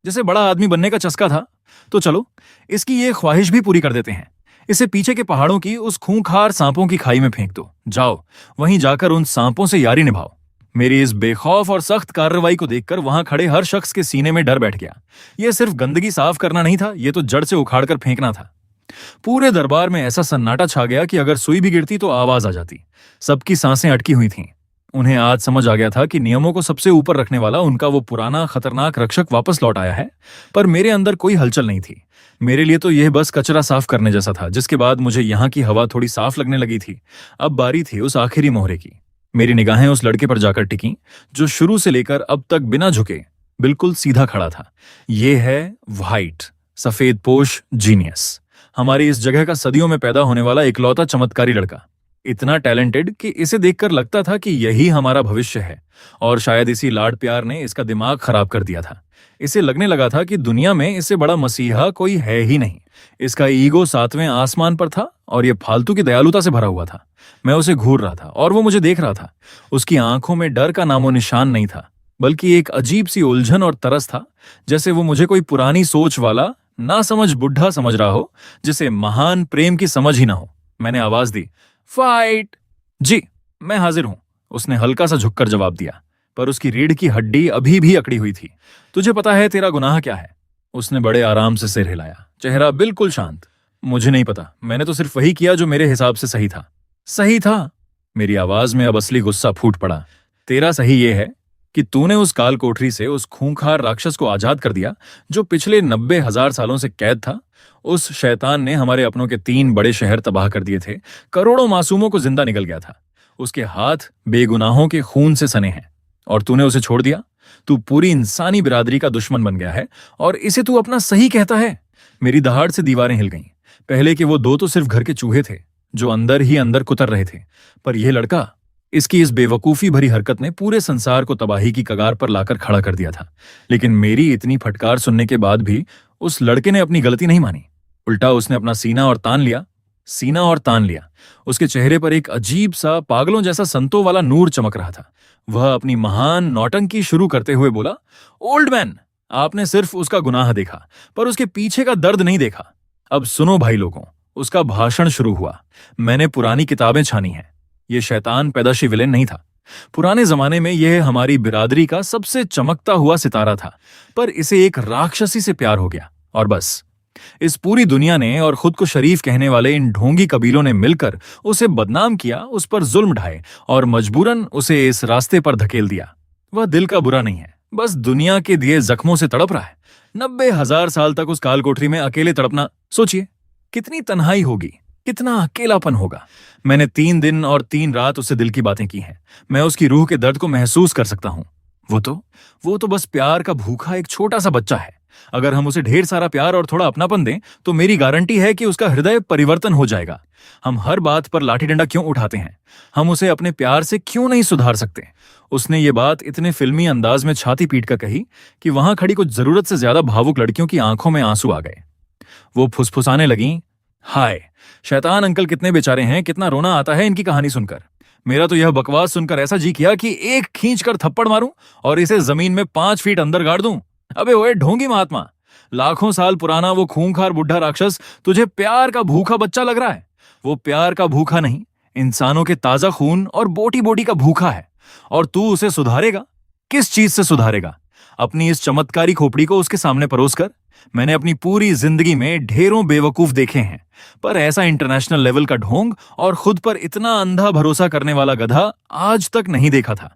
जिसे बड़ा आदमी बनने का चस्का था, तो चलो इसकी ये ख्वाहिश भी पूरी कर देते हैं। इसे पीछे के पहाड़ों की उस खूंखार सांपों की खाई में फेंक दो। जाओ, वहीं जाकर उन सांपों से यारी निभाओ। मेरी इस बेखौफ और सख्त कार्रवाई को देखकर वहां खड़े हर शख्स के सीने में डर बैठ गया। यह सिर्फ गंदगी साफ करना नहीं था, यह तो जड़ से उखाड़कर फेंकना था। पूरे दरबार में ऐसा सन्नाटा छा गया कि अगर सुई भी गिरती तो आवाज आ जाती। सबकी सांसें अटकी हुई थीं। उन्हें आज समझ आ गया था कि नियमों को सबसे ऊपर रखने वाला उनका वो पुराना खतरनाक रक्षक वापस लौट आया है। पर मेरे अंदर कोई हलचल नहीं थी। मेरे लिए तो यह बस कचरा साफ करने जैसा था, जिसके बाद मुझे यहाँ की हवा थोड़ी साफ लगने लगी थी। अब बारी थी उस आखिरी मोहरे की। मेरी निगाहें उस लड़के पर जाकर टिकीं, जो शुरू से लेकर अब तक बिना झुके बिल्कुल सीधा खड़ा था। ये है व्हाइट, सफेद पोश जीनियस, हमारी इस जगह का सदियों में पैदा होने वाला इकलौता चमत्कारी लड़का। इतना टैलेंटेड कि इसे देखकर लगता था कि यही हमारा भविष्य है, और शायद इसी लाड प्यार ने इसका दिमाग खराब कर दिया था। इसे लगने लगा था कि दुनिया में इससे बड़ा मसीहा कोई है ही नहीं। इसका ईगो 7वें आसमान पर था और यह फालतू की दयालुता से भरा हुआ था। मैं उसे घूर रहा था और वो मुझे देख रहा था। उसकी आंखों में डर का नामो निशान नहीं था, बल्कि एक अजीब सी उलझन और तरस था, जैसे वो मुझे कोई पुरानी सोच वाला ना समझ बुढ़ा समझ रहा हो, जिसे महान प्रेम की समझ ही ना हो। मैंने आवाज दी, फाइट। जी, मैं हाजिर हूं, उसने हल्का सा झुककर जवाब दिया, पर उसकी रीढ़ की हड्डी अभी भी अकड़ी हुई थी। तुझे पता है तेरा गुनाह क्या है? उसने बड़े आराम से सिर हिलाया, चेहरा बिल्कुल शांत। मुझे नहीं पता, मैंने तो सिर्फ वही किया जो मेरे हिसाब से सही था। सही था? मेरी आवाज में अब असली गुस्सा फूट पड़ा। तेरा सही ये है कि तूने उस काल कोठरी से उस खूंखार राक्षस को आजाद कर दिया जो पिछले 90,000 सालों से कैद था। उस शैतान ने हमारे अपनों के 3 बड़े शहर तबाह कर दिए थे, करोड़ों मासूमों को जिंदा निकल गया था। उसके हाथ बेगुनाहों के खून से सने हैं और तूने उसे छोड़ दिया। तू पूरी इंसानी बिरादरी का दुश्मन बन गया है और इसे तू अपना सही कहता है। मेरी दहाड़ से दीवारें हिल गईं। पहले के वो 2 तो सिर्फ घर के चूहे थे जो अंदर ही अंदर कुतर रहे थे, पर यह लड़का, इसकी इस बेवकूफी भरी हरकत ने पूरे संसार को तबाही की कगार पर लाकर खड़ा कर दिया था। लेकिन मेरी इतनी फटकार सुनने के बाद भी उस लड़के ने अपनी गलती नहीं मानी। उल्टा उसने अपना सीना और तान लिया। उसके चेहरे पर एक अजीब सा पागलों जैसा संतों वाला नूर चमक रहा था। वह अपनी महान नौटंकी शुरू करते हुए बोला, ओल्ड मैन, आपने सिर्फ उसका गुनाह देखा पर उसके पीछे का दर्द नहीं देखा। अब सुनो भाई लोगों, उसका भाषण शुरू हुआ। मैंने पुरानी किताबें छानी हैं। यह शैतान पैदाशी विलेन नहीं था। पुराने जमाने में यह हमारी बिरादरी का सबसे चमकता हुआ सितारा था, पर इसे एक राक्षसी से प्यार हो गया और बस। इस पूरी दुनिया ने और खुद को शरीफ कहने वाले इन ढोंगी कबीलों ने मिलकर उसे बदनाम किया, उस पर जुल्म ढाए और मजबूरन उसे इस रास्ते पर धकेल दिया। वह दिल का बुरा नहीं है, बस दुनिया के दिए जख्मों से तड़प रहा है। 90,000 साल तक उस काल कोठरी में अकेले तड़पना, सोचिए कितनी तन्हाई होगी, कितना अकेलापन होगा। मैंने 3 दिन और 3 रात उससे दिल की बातें की हैं। मैं उसकी रूह के दर्द को महसूस कर सकता हूं। वो तो बस प्यार का भूखा एक छोटा सा बच्चा है। अगर हम उसे ढेर सारा प्यार और थोड़ा अपनापन दें तो मेरी गारंटी है कि उसका हृदय परिवर्तन हो जाएगा। हम हर बात पर लाठी डंडा क्यों उठाते हैं? हम उसे अपने प्यार से क्यों नहीं सुधार सकते? उसने ये बात इतने फिल्मी अंदाज में छाती पीट कर कही कि वहां खड़ी कुछ जरूरत से ज्यादा भावुक लड़कियों की आंखों में आंसू आ गए। वो फुसफुसाने लगीं, हाय शैतान अंकल कितने बेचारे हैं, कितना रोना आता है इनकी कहानी सुनकर। मेरा तो यह बकवास सुनकर ऐसा जी किया कि एक खींच कर थप्पड़ मारूं और इसे जमीन में 5 फीट अंदर गाड़ दूं। अबे ओए ढोंगी महात्मा, लाखों साल पुराना वो खूंखार बुढ़ा राक्षस तुझे प्यार का भूखा बच्चा लग रहा है। वो प्यार का भूखा नहीं, इंसानों के ताजा खून और बोटी बोटी का भूखा है। और तू उसे सुधारेगा? किस चीज से सुधारेगा? अपनी इस चमत्कारी खोपड़ी को उसके सामने परोस कर। मैंने अपनी पूरी जिंदगी में ढेरों बेवकूफ देखे हैं, पर ऐसा इंटरनेशनल लेवल का ढोंग और खुद पर इतना अंधा भरोसा करने वाला गधा आज तक नहीं देखा था।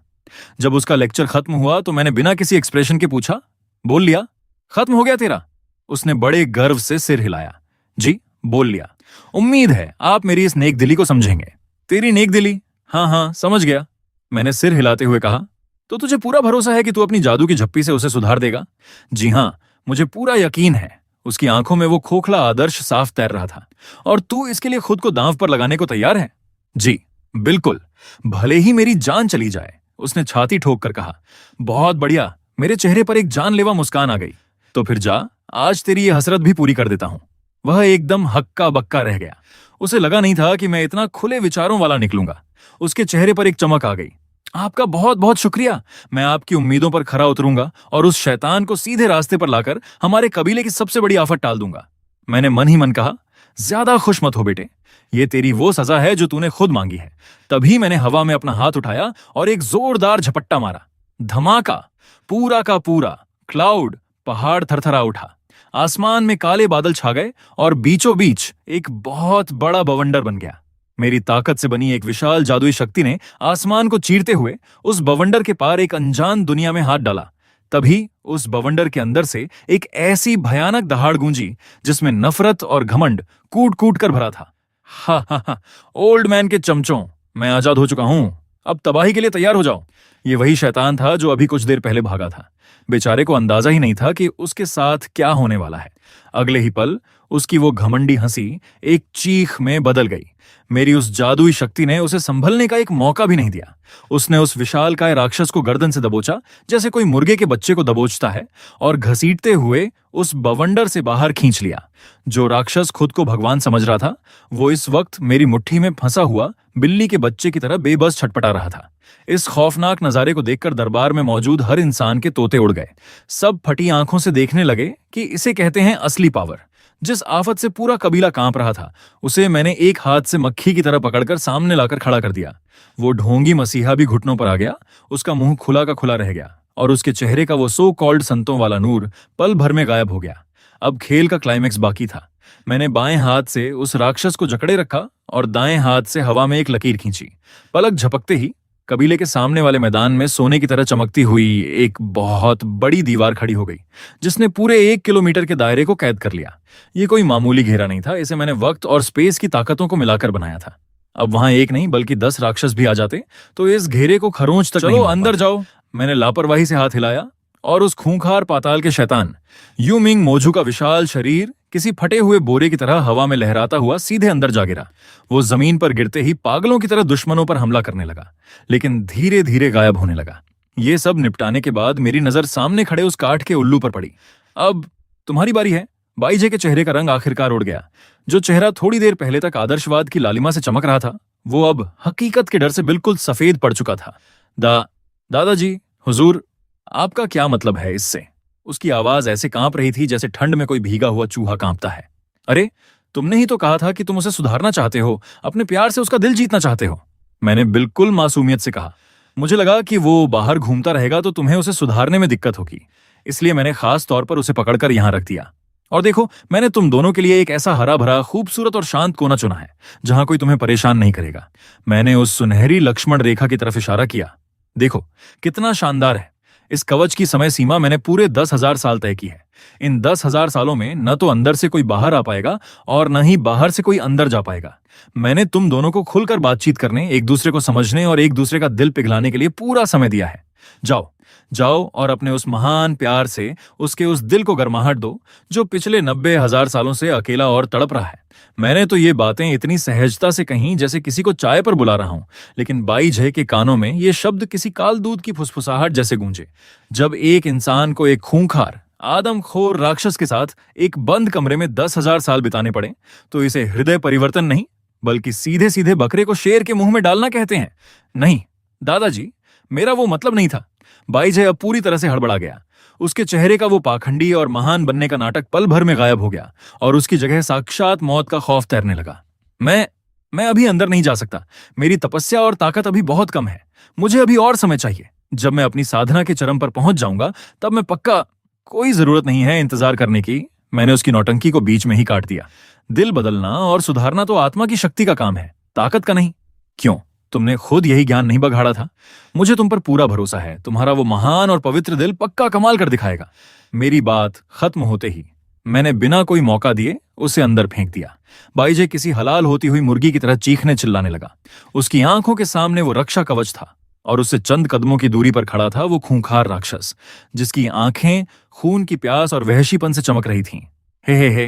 जब उसका लेक्चर खत्म हुआ तो मैंने बिना किसी एक्सप्रेशन के पूछा, बोल लिया? खत्म हो गया तेरा? उसने बड़े गर्व से सिर हिलाया। जी, बोल लिया। उम्मीद है आप मेरी इस नेक दिली को समझेंगे। तेरी नेक दिली? हाँ, समझ गया। मैंने सिर हिलाते हुए कहा, तो तुझे पूरा भरोसा है कि तू अपनी जादू की झप्पी से उसे सुधार देगा? जी हाँ, मुझे पूरा यकीन है। उसकी आंखों में वो खोखला आदर्श साफ तैर रहा था। और तू इसके लिए खुद को दांव पर लगाने को तैयार है? जी बिल्कुल, भले ही मेरी जान चली जाए। उसने छाती ठोक कर कहा। बहुत बढ़िया। मेरे चेहरे पर एक जानलेवा मुस्कान आ गई। तो फिर जा, आज तेरी ये हसरत भी पूरी कर देता हूं। वह एकदम हक्का बक्का रह गया। उसे लगा नहीं था कि मैं इतना खुले विचारों वाला निकलूंगा। उसके चेहरे पर एक चमक आ गई। आपका बहुत बहुत शुक्रिया। मैं आपकी उम्मीदों पर खरा उतरूंगा और उस शैतान को सीधे रास्ते पर लाकर हमारे कबीले की सबसे बड़ी आफत टाल दूंगा। मैंने मन ही मन कहा, ज्यादा खुश मत हो बेटे, ये तेरी वो सजा है जो तूने खुद मांगी है। तभी मैंने हवा में अपना हाथ उठाया और एक जोरदार झपट्टा मारा। धमाका! पूरा का पूरा क्लाउड पहाड़ थरथरा उठा। आसमान में काले बादल छा गए और बीचों बीच एक बहुत बड़ा बवंडर बन गया। मेरी ताकत से बनी एक विशाल जादुई शक्ति ने आसमान को चीरते हुए उस बवंडर के पार एक अनजान दुनिया में हाथ डाला। तभी उस बवंडर के अंदर से एक ऐसी भयानक दहाड़ गूंजी जिसमें नफरत और घमंड कूट कूट कर भरा था। हा, ओल्ड मैन के चमचों, मैं आजाद हो चुका हूं। अब तबाही के लिए तैयार हो जाओ। ये वही शैतान था जो अभी कुछ देर पहले भागा था। बेचारे को अंदाजा ही नहीं था कि उसके साथ क्या होने वाला है। अगले ही पल उसकी वो घमंडी हंसी एक चीख में बदल गई। मेरी उस जादुई शक्ति ने उसे संभलने का एक मौका भी नहीं दिया। उसने उस विशालकाय राक्षस को गर्दन से दबोचा जैसे कोई मुर्गे के बच्चे को दबोचता है और घसीटते हुए उस बवंडर से बाहर खींच लिया। जो राक्षस खुद को भगवान समझ रहा था, वो इस वक्त मेरी मुट्ठी में फंसा हुआ बिल्ली के बच्चे की तरह बेबस छटपटा रहा था। इस खौफनाक नजारे को देखकर दरबार में मौजूद हर इंसान के तोते उड़ गए। सब फटी आंखों से देखने लगे कि इसे कहते हैं असली पावर। जिस आफत से पूरा कबीला कांप रहा था, उसे मैंने एक हाथ से मक्खी की तरह पकड़कर सामने लाकर खड़ा कर दिया। वो ढोंगी मसीहा भी घुटनों पर आ गया। उसका मुंह खुला का खुला रह गया और उसके चेहरे का वो सो कॉल्ड संतों वाला नूर पल भर में गायब हो गया। अब खेल का क्लाइमैक्स बाकी था। मैंने बाएं हाथ से उस राक्षस को जकड़े रखा और दाएं हाथ से हवा में एक लकीर खींची। पलक झपकते ही कबीले के सामने वाले मैदान में सोने की तरह चमकती हुई एक बहुत बड़ी दीवार खड़ी हो गई, जिसने पूरे 1 किलोमीटर के दायरे को कैद कर लिया। ये कोई मामूली घेरा नहीं था, इसे मैंने वक्त और स्पेस की ताकतों को मिलाकर बनाया था। अब वहां एक नहीं बल्कि 10 राक्षस भी आ जाते तो इस घेरे को खरोंच तक नहीं। चलो अंदर जाओ। मैंने लापरवाही से हाथ हिलाया और उस खूंखार पाताल के शैतान यू मिंग मोजू का विशाल शरीर किसी फटे हुए बोरे की तरह हवा में लहराता हुआ सीधे अंदर जा गिरा। वो जमीन पर गिरते ही पागलों की तरह दुश्मनों पर हमला करने लगा, लेकिन धीरे धीरे गायब होने लगा। ये सब निपटाने के बाद मेरी नजर सामने खड़े उस काठ के उल्लू पर पड़ी। अब तुम्हारी बारी है। बाईजे के चेहरे का रंग आखिरकार उड़ गया। जो चेहरा थोड़ी देर पहले तक आदर्शवाद की लालिमा से चमक रहा था, वो अब हकीकत के डर से बिल्कुल सफेद पड़ चुका था। दादाजी, हुजूर, आपका क्या मतलब है इससे? उसकी आवाज ऐसे कांप रही थी जैसे ठंड में कोई भीगा हुआ चूहा कांपता है। अरे, तुमने ही तो कहा था कि तुम उसे सुधारना चाहते हो, अपने प्यार से उसका दिल जीतना चाहते हो। मैंने बिल्कुल मासूमियत से कहा। मुझे लगा कि वो बाहर घूमता रहेगा तो तुम्हें उसे सुधारने में दिक्कत होगी, इसलिए मैंने खास तौर पर उसे पकड़कर यहां रख दिया। और देखो, मैंने तुम दोनों के लिए एक ऐसा हरा भरा, खूबसूरत और शांत कोना चुना है जहां कोई तुम्हें परेशान नहीं करेगा। मैंने उस सुनहरी लक्ष्मण रेखा की तरफ इशारा किया। देखो कितना शानदार है। इस कवच की समय सीमा मैंने पूरे 10,000 साल तय की है। इन 10,000 सालों में न तो अंदर से कोई बाहर आ पाएगा और न ही बाहर से कोई अंदर जा पाएगा। मैंने तुम दोनों को खुलकर बातचीत करने, एक दूसरे को समझने और एक दूसरे का दिल पिघलाने के लिए पूरा समय दिया है। जाओ जाओ और अपने उस महान प्यार से उसके उस दिल को गर्माहट दो जो पिछले 90,000 सालों से अकेला और तड़प रहा है। मैंने तो ये बातें इतनी सहजता से कहीं जैसे किसी को चाय पर बुला रहा हूं, लेकिन बाईजे के कानों में ये शब्द किसी कालदूत की फुसफुसाहट जैसे गूंजे। जब एक इंसान को एक खूंखार, आदमखोर राक्षस के साथ एक बंद कमरे में 10,000 साल बिताने पड़े, तो इसे हृदय परिवर्तन नहीं बल्कि सीधे सीधे बकरे को शेर के मुंह में डालना कहते हैं। नहीं दादाजी, मेरा वो मतलब नहीं था। बाईजे अब पूरी तरह से हड़बड़ा गया। उसके चेहरे का वो पाखंडी और महान बनने का नाटक पल भर में गायब हो गया और उसकी जगह साक्षात मौत का खौफ तैरने लगा। मैं अभी अंदर नहीं जा सकता। मेरी तपस्या और ताकत अभी बहुत कम है। मुझे अभी और समय चाहिए। जब मैं अपनी साधना के चरम पर पहुंच जाऊंगा तब मैं पक्का। कोई जरूरत नहीं है इंतजार करने की। मैंने उसकी नौटंकी को बीच में ही काट दिया। दिल बदलना और सुधारना तो आत्मा की शक्ति का काम है, ताकत का नहीं। क्यों, तुमने खुद यही ज्ञान नहीं बघाड़ा था? मुझे तुम पर पूरा भरोसा है। तुम्हारा वो महान और पवित्र दिल पक्का कमाल कर दिखाएगा। मेरी बात खत्म होते ही मैंने बिना कोई मौका दिए उसे अंदर फेंक दिया। बाईजे किसी हलाल होती हुई मुर्गी की तरह चीखने चिल्लाने लगा। उसकी आंखों के सामने वो रक्षा कवच था और उससे चंद कदमों की दूरी पर खड़ा था वो खूंखार राक्षस, जिसकी आंखें खून की प्यास और वहशीपन से चमक रही थीं। हे,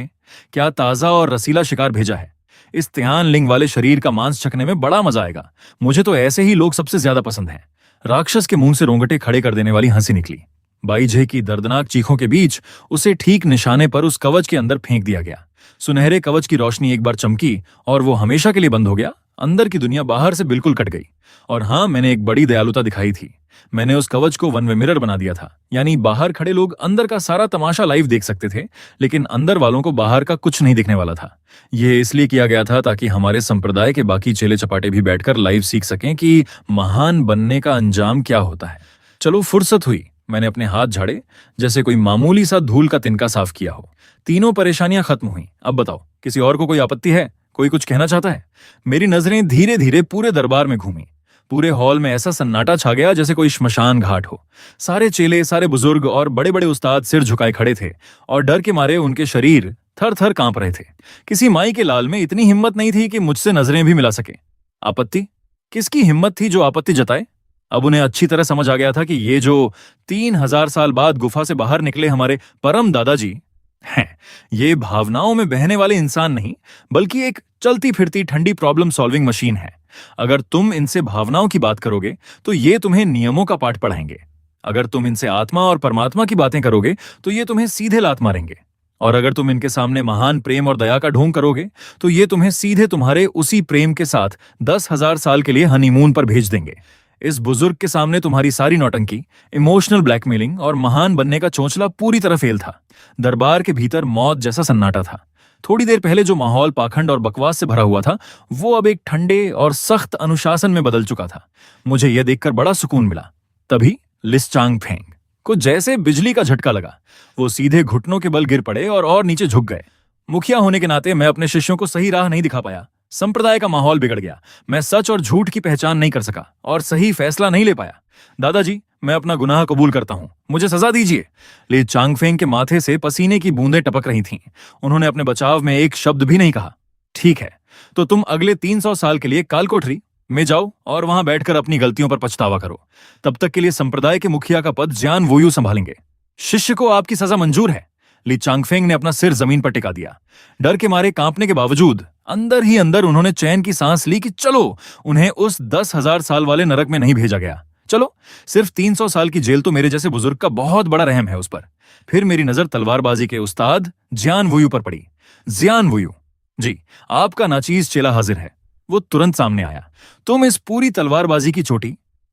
क्या ताजा और रसीला शिकार भेजा है। इस त्यान लिंग वाले शरीर का मांस चखने में बड़ा मजा आएगा। मुझे तो ऐसे ही लोग सबसे ज्यादा पसंद हैं। राक्षस के मुंह से रोंगटे खड़े कर देने वाली हंसी निकली। बाईजे की दर्दनाक चीखों के बीच उसे ठीक निशाने पर उस कवच के अंदर फेंक दिया गया। सुनहरे कवच की रोशनी एक बार चमकी और वो हमेशा के लिए बंद हो गया। अंदर की दुनिया बाहर से बिल्कुल कट गई। और हाँ, मैंने एक बड़ी दयालुता दिखाई थी। मैंने उस कवच को वन वे मिरर बना दिया था, यानी बाहर खड़े लोग अंदर का सारा तमाशा लाइव देख सकते थे, लेकिन अंदर वालों को बाहर का कुछ नहीं दिखने वाला था। यह इसलिए किया गया था ताकि हमारे संप्रदाय के बाकी चेले चपाटे भी बैठकर लाइव सीख सकें कि महान बनने का अंजाम क्या होता है। चलो फुर्सत हुई। मैंने अपने हाथ झाड़े जैसे कोई मामूली सा धूल का तिनका साफ किया हो। तीनों परेशानियां खत्म हुई। अब बताओ, किसी और को कोई आपत्ति है? कोई कुछ कहना चाहता है? मेरी नजरें धीरे धीरे पूरे दरबार में घूमी। पूरे हॉल में ऐसा सन्नाटा छा गया जैसे कोई श्मशान घाट हो। सारे चेले, सारे बुजुर्ग और बड़े बड़े उस्ताद सिर झुकाए खड़े थे और डर के मारे उनके शरीर थर थर कांप रहे थे। किसी माई के लाल में इतनी हिम्मत नहीं थी कि मुझसे नजरें भी मिला सके। आपत्ति? किसकी हिम्मत थी जो आपत्ति जताए? अब उन्हें अच्छी तरह समझ आ गया था कि ये जो 3,000 साल बाद गुफा से बाहर निकले हमारे परम दादाजी हैं, ये भावनाओं में बहने वाले इंसान नहीं बल्कि एक चलती फिरती ठंडी प्रॉब्लम सॉल्विंग मशीन है। अगर तुम इनसे भावनाओं की बात करोगे तो ये तुम्हें नियमों का पाठ पढ़ाएंगे। अगर तुम इनसे आत्मा और परमात्मा की बातें करोगे तो ये तुम्हें सीधे लात मारेंगे। और अगर तुम इनके सामने महान प्रेम और दया का ढोंग करोगे तो ये तुम्हें सीधे तुम्हारे उसी प्रेम के साथ 10,000 साल के लिए हनीमून पर भेज देंगे। इस बुजुर्ग के सामने तुम्हारी सारी नौटंकी, इमोशनल ब्लैकमेलिंग और महान बनने का चोंचला पूरी तरह फेल था। दरबार के भीतर मौत जैसा सन्नाटा था। थोड़ी देर पहले जो माहौल पाखंड और बकवास से भरा हुआ था, वो अब एक ठंडे और सख्त अनुशासन में बदल चुका था। मुझे यह देखकर बड़ा सुकून मिला। तभी लिस्चांग फेंग को जैसे बिजली का झटका लगा। वो सीधे घुटनों के बल गिर पड़े और नीचे झुक गए। मुखिया होने के नाते मैं अपने शिष्यों को सही राह नहीं दिखा पाया। संप्रदाय का माहौल बिगड़ गया। मैं सच और झूठ की पहचान नहीं कर सका और सही फैसला नहीं ले पाया। दादाजी, मैं अपना गुनाह कबूल करता हूं, मुझे सजा दीजिए। ली चांगफेंग के माथे से पसीने की बूंदें टपक रही थीं। उन्होंने अपने बचाव में एक शब्द भी नहीं कहा। ठीक है, तो तुम अगले 300 साल के लिए कालकोठरी में जाओ और वहां बैठकर अपनी गलतियों पर पछतावा करो। तब तक के लिए संप्रदाय के मुखिया का पद जियान वोयू संभालेंगे। शिष्य को आपकी सजा मंजूर है। ली चांगफेंग ने अपना सिर जमीन पर टिका दिया। डर के मारे कांपने के बावजूद अंदर ही अंदर उन्होंने चैन की सांस ली कि चलो, उन्हें उस 10,000 साल वाले नरक में नहीं भेजा गया। चलो, सिर्फ 300 साल की जेल तो मेरे जैसे बुजुर्ग का बहुत बड़ा रहम है उस पर। फिर मेरी नजर तलवारबाजी के उस्ताद जियान वोयू पर पड़ी। जियान वोयू जी, आपका नाचीज चेला हाजिर है। वो तुरंत सामने आया। तुम इस पूरी तलवारबाजी की चोटी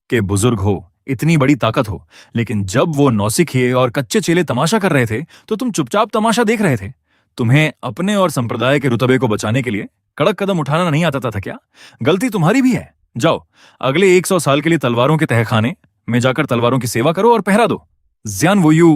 के बुजुर्ग हो, इतनी बड़ी ताकत हो, लेकिन जब वो नौसिखिए और कच्चे चेले तमाशा कर रहे थे तो तुम चुपचाप तमाशा देख रहे थे। तुम्हें अपने और संप्रदाय के रुतबे को बचाने के लिए कड़क कदम उठाना नहीं आता था क्या? गलती तुम्हारी भी है। जाओ, अगले 100 साल के लिए तलवारों के तहखाने में जाकर तलवारों की सेवा करो और पहरा दो। जियान वोयू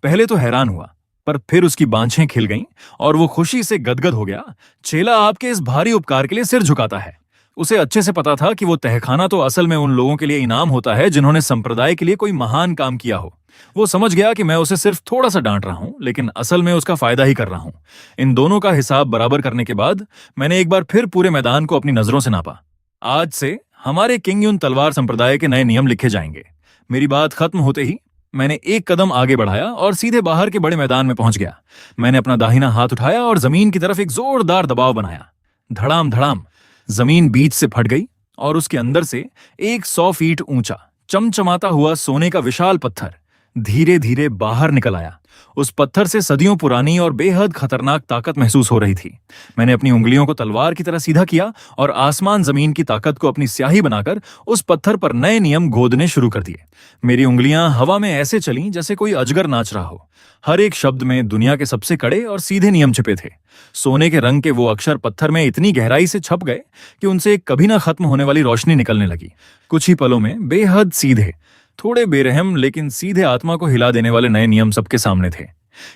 पहले तो हैरान हुआ, पर फिर उसकी बांछें खिल गईं और वो खुशी से गदगद हो गया। चेला आपके इस भारी उपकार के लिए सिर झुकाता है। उसे अच्छे से पता था कि वो तहखाना तो असल में उन लोगों के लिए इनाम होता है जिन्होंने संप्रदाय के लिए कोई महान काम किया हो। वो समझ गया कि मैं उसे सिर्फ थोड़ा सा डांट रहा हूं, लेकिन असल में उसका फायदा ही कर रहा हूं। इन दोनों का हिसाब बराबर करने के बाद मैंने एक बार फिर पूरे मैदान को अपनी नजरों से नापा। आज से हमारे किंगयुन तलवार संप्रदाय के नए नियम लिखे जाएंगे। मेरी बात खत्म होते ही मैंने एक कदम आगे बढ़ाया और सीधे बाहर के बड़े मैदान में पहुंच गया। मैंने अपना दाहिना हाथ उठाया और जमीन की तरफ एक जोरदार दबाव बनाया। धड़ाम धड़ाम जमीन बीच से फट गई और उसके अंदर से एक 100 फीट ऊंचा चमचमाता हुआ सोने का विशाल पत्थर धीरे धीरे बाहर निकल आया। उस पत्थर से सदियों पुरानी और बेहद खतरनाक ताकत महसूस हो रही थी। मैंने अपनी उंगलियों को तलवार की तरह सीधा किया और आसमान जमीन की ताकत को अपनी स्याही बनाकर उस पत्थर पर नए नियम गोदने शुरू कर दिए। मेरी उंगलियां हवा में ऐसे चलीं जैसे कोई अजगर नाच रहा हो। हर एक शब्द में दुनिया के सबसे कड़े और सीधे नियम छिपे थे। सोने के रंग के वो अक्षर पत्थर में इतनी गहराई से छप गए कि उनसे एक कभी ना खत्म होने वाली रोशनी निकलने लगी। कुछ ही पलों में बेहद सीधे, थोड़े बेरहम लेकिन सीधे आत्मा को हिला देने वाले नए नियम सबके सामने थे।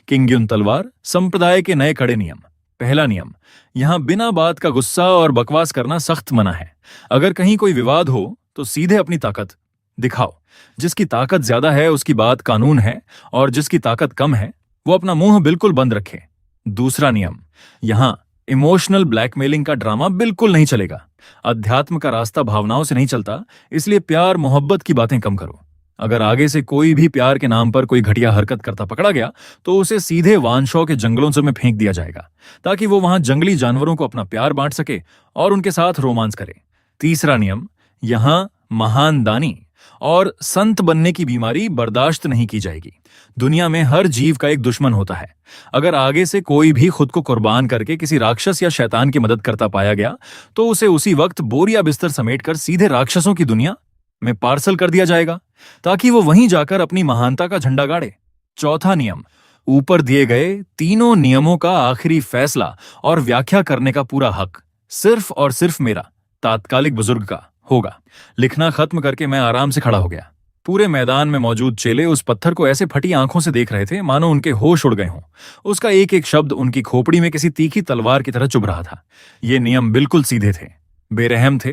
किंगयुन तलवार संप्रदाय के नए कड़े नियम। पहला नियम, यहां बिना बात का गुस्सा और बकवास करना सख्त मना है। अगर कहीं कोई विवाद हो तो सीधे अपनी ताकत दिखाओ। जिसकी ताकत ज्यादा है उसकी बात कानून है और जिसकी ताकत कम है वो अपना मुंह बिल्कुल बंद रखे। दूसरा नियम, यहां इमोशनल ब्लैकमेलिंग का ड्रामा बिल्कुल नहीं चलेगा। अध्यात्म का रास्ता भावनाओं से नहीं चलता, इसलिए प्यार मोहब्बत की बातें कम करो। अगर आगे से कोई भी प्यार के नाम पर कोई घटिया हरकत करता पकड़ा गया तो उसे सीधे वानशॉ के जंगलों में फेंक दिया जाएगा, ताकि वो वहां जंगली जानवरों को अपना प्यार बांट सके और उनके साथ रोमांस करे। तीसरा नियम, यहां महान दानी और संत बनने की बीमारी बर्दाश्त नहीं की जाएगी। दुनिया में हर जीव का एक दुश्मन होता है। अगर आगे से कोई भी खुद को कुर्बान करके किसी राक्षस या शैतान की मदद करता पाया गया तो उसे उसी वक्त बोरिया बिस्तर समेटकर सीधे राक्षसों की दुनिया में पार्सल कर दिया जाएगा, ताकि वो वहीं जाकर अपनी महानता का झंडा गाड़े। चौथा नियम, ऊपर दिए गए तीनों नियमों का आखिरी फैसला और व्याख्या करने का पूरा हक सिर्फ और सिर्फ मेरा, तात्कालिक बुजुर्ग का होगा। लिखना खत्म करके मैं आराम से खड़ा हो गया। पूरे मैदान में मौजूद चेले उस पत्थर को ऐसे फटी आंखों से देख रहे थे मानो उनके होश उड़ गए हों। उसका एक एक शब्द उनकी खोपड़ी में किसी तीखी तलवार की तरह चुभ रहा था। ये नियम बिल्कुल सीधे थे, बेरहम थे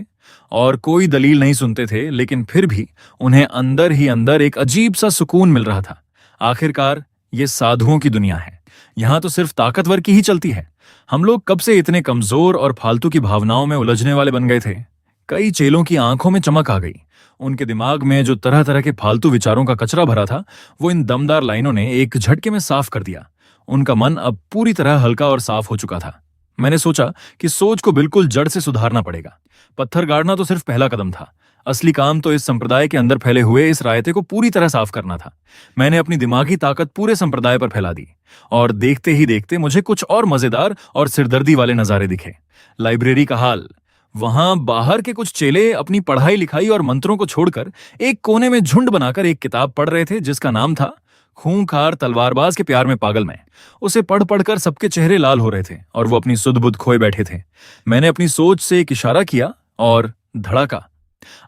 और कोई दलील नहीं सुनते थे, लेकिन फिर भी उन्हें अंदर ही अंदर एक अजीब सा सुकून मिल रहा था। आखिरकार ये साधुओं की दुनिया है, यहां तो सिर्फ ताकतवर की ही चलती है। हम लोग कब से इतने कमजोर और फालतू की भावनाओं में उलझने वाले बन गए थे। कई चेलों की आंखों में चमक आ गई। उनके दिमाग में जो तरह तरह के फालतू विचारों का कचरा भरा था वो इन दमदार लाइनों ने एक झटके में साफ कर दिया। उनका मन अब पूरी तरह हल्का और साफ हो चुका था। मैंने सोचा कि सोच को बिल्कुल जड़ से सुधारना पड़ेगा। पत्थर गाड़ना तो सिर्फ पहला कदम था, असली काम तो इस संप्रदाय के अंदर फैले हुए इस रायते को पूरी तरह साफ करना था। मैंने अपनी दिमागी ताकत पूरे संप्रदाय पर फैला दी और देखते ही देखते मुझे कुछ और मजेदार और सिरदर्दी वाले नजारे दिखे। लाइब्रेरी का हाल। वहां बाहर के कुछ चेले अपनी पढ़ाई लिखाई और मंत्रों को छोड़कर एक कोने में झुंड बनाकर एक किताब पढ़ रहे थे जिसका नाम था खूंखार तलवारबाज के प्यार में पागल मैं। उसे पढ़ पढ़कर सबके चेहरे लाल हो रहे थे और वो अपनी सुध बुध खोए बैठे थे। मैंने अपनी सोच से एक इशारा किया और धड़ाका,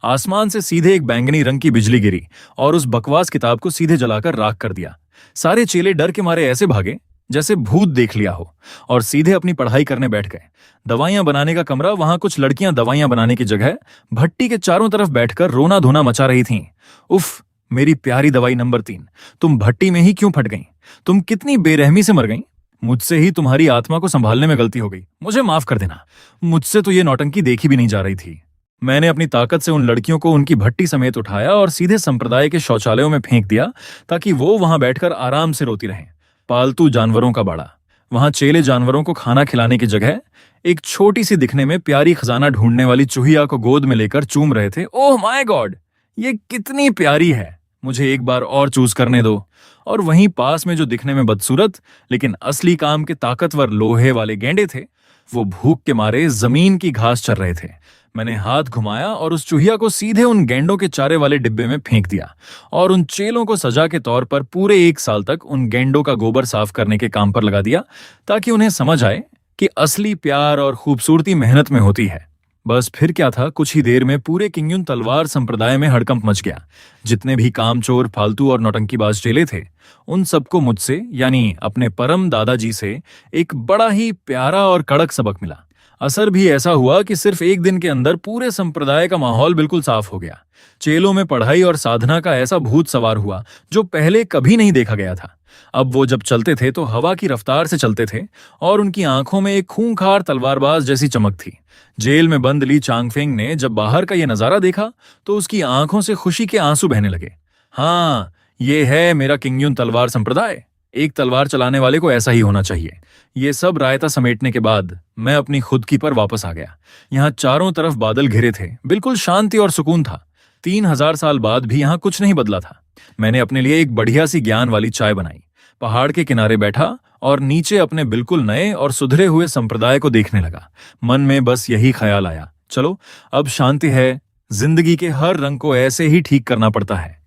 आसमान से सीधे एक बैंगनी रंग की बिजली गिरी और उस बकवास किताब को सीधे जलाकर राख कर दिया। सारे चेले डर के मारे ऐसे भागे जैसे भूत देख लिया हो, और सीधे अपनी पढ़ाई करने बैठ गए। दवाइयां बनाने का कमरा, वहां कुछ लड़कियां दवाइयां बनाने की जगह भट्टी के चारों तरफ बैठकर रोना धोना मचा रही थीं। उफ, मेरी प्यारी दवाई नंबर 3, तुम भट्टी में ही क्यों फट गईं? तुम कितनी बेरहमी से मर गईं? मुझसे ही तुम्हारी आत्मा को संभालने में गलती हो गई, मुझे माफ कर देना। मुझसे तो ये नौटंकी देखी भी नहीं जा रही थी। मैंने अपनी ताकत से उन लड़कियों को उनकी भट्टी समेत उठाया और सीधे संप्रदाय के शौचालयों में फेंक दिया, ताकि वो वहां बैठकर आराम से रोती रहें। पालतू जानवरों का बाड़ा। वहां चेले जानवरों को खाना खिलाने की जगह एक छोटी सी दिखने में प्यारी खजाना ढूंढने वाली चूहिया को गोद में लेकर चूम रहे थे। ओह माय गॉड, ये कितनी प्यारी है, मुझे एक बार और चूज करने दो। और वहीं पास में जो दिखने में बदसूरत लेकिन असली काम के ताकतवर लोहे वाले गेंडे थे, वो भूख के मारे जमीन की घास चर रहे थे। मैंने हाथ घुमाया और उस चूहिया को सीधे उन गेंडों के चारे वाले डिब्बे में फेंक दिया, और उन चेलों को सजा के तौर पर पूरे 1 साल तक उन गेंडों का गोबर साफ करने के काम पर लगा दिया, ताकि उन्हें समझ आए कि असली प्यार और खूबसूरती मेहनत में होती है। बस फिर क्या था, कुछ ही देर में पूरे किंगयुन तलवार संप्रदाय में हड़कंप मच गया। जितने भी कामचोर, फालतू और नौटंकीबाज चेले थे, उन सबको मुझसे यानी अपने परम दादाजी से एक बड़ा ही प्यारा और कड़क सबक मिला। असर भी ऐसा हुआ कि सिर्फ 1 दिन के अंदर पूरे संप्रदाय का माहौल बिल्कुल साफ हो गया। चेलों में पढ़ाई और साधना का ऐसा भूत सवार हुआ जो पहले कभी नहीं देखा गया था। अब वो जब चलते थे तो हवा की रफ्तार से चलते थे, और उनकी आंखों में एक खूंखार तलवारबाज जैसी चमक थी। जेल में बंद ली चांगफेंग ने जब बाहर का ये नजारा देखा तो उसकी आंखों से खुशी के आंसू बहने लगे। हाँ, ये है मेरा किंगयुन तलवार संप्रदाय। एक तलवार चलाने वाले को ऐसा ही होना चाहिए। ये सब रायता समेटने के बाद मैं अपनी खुद की पर वापस आ गया। यहाँ चारों तरफ बादल घिरे थे, बिल्कुल शांति और सुकून था। 3000 साल बाद भी यहाँ कुछ नहीं बदला था। मैंने अपने लिए एक बढ़िया सी ज्ञान वाली चाय बनाई, पहाड़ के किनारे बैठा और नीचे अपने बिल्कुल नए और सुधरे हुए संप्रदाय को देखने लगा। मन में बस यही ख्याल आया, चलो अब शांति है, जिंदगी के हर रंग को ऐसे ही ठीक करना पड़ता है।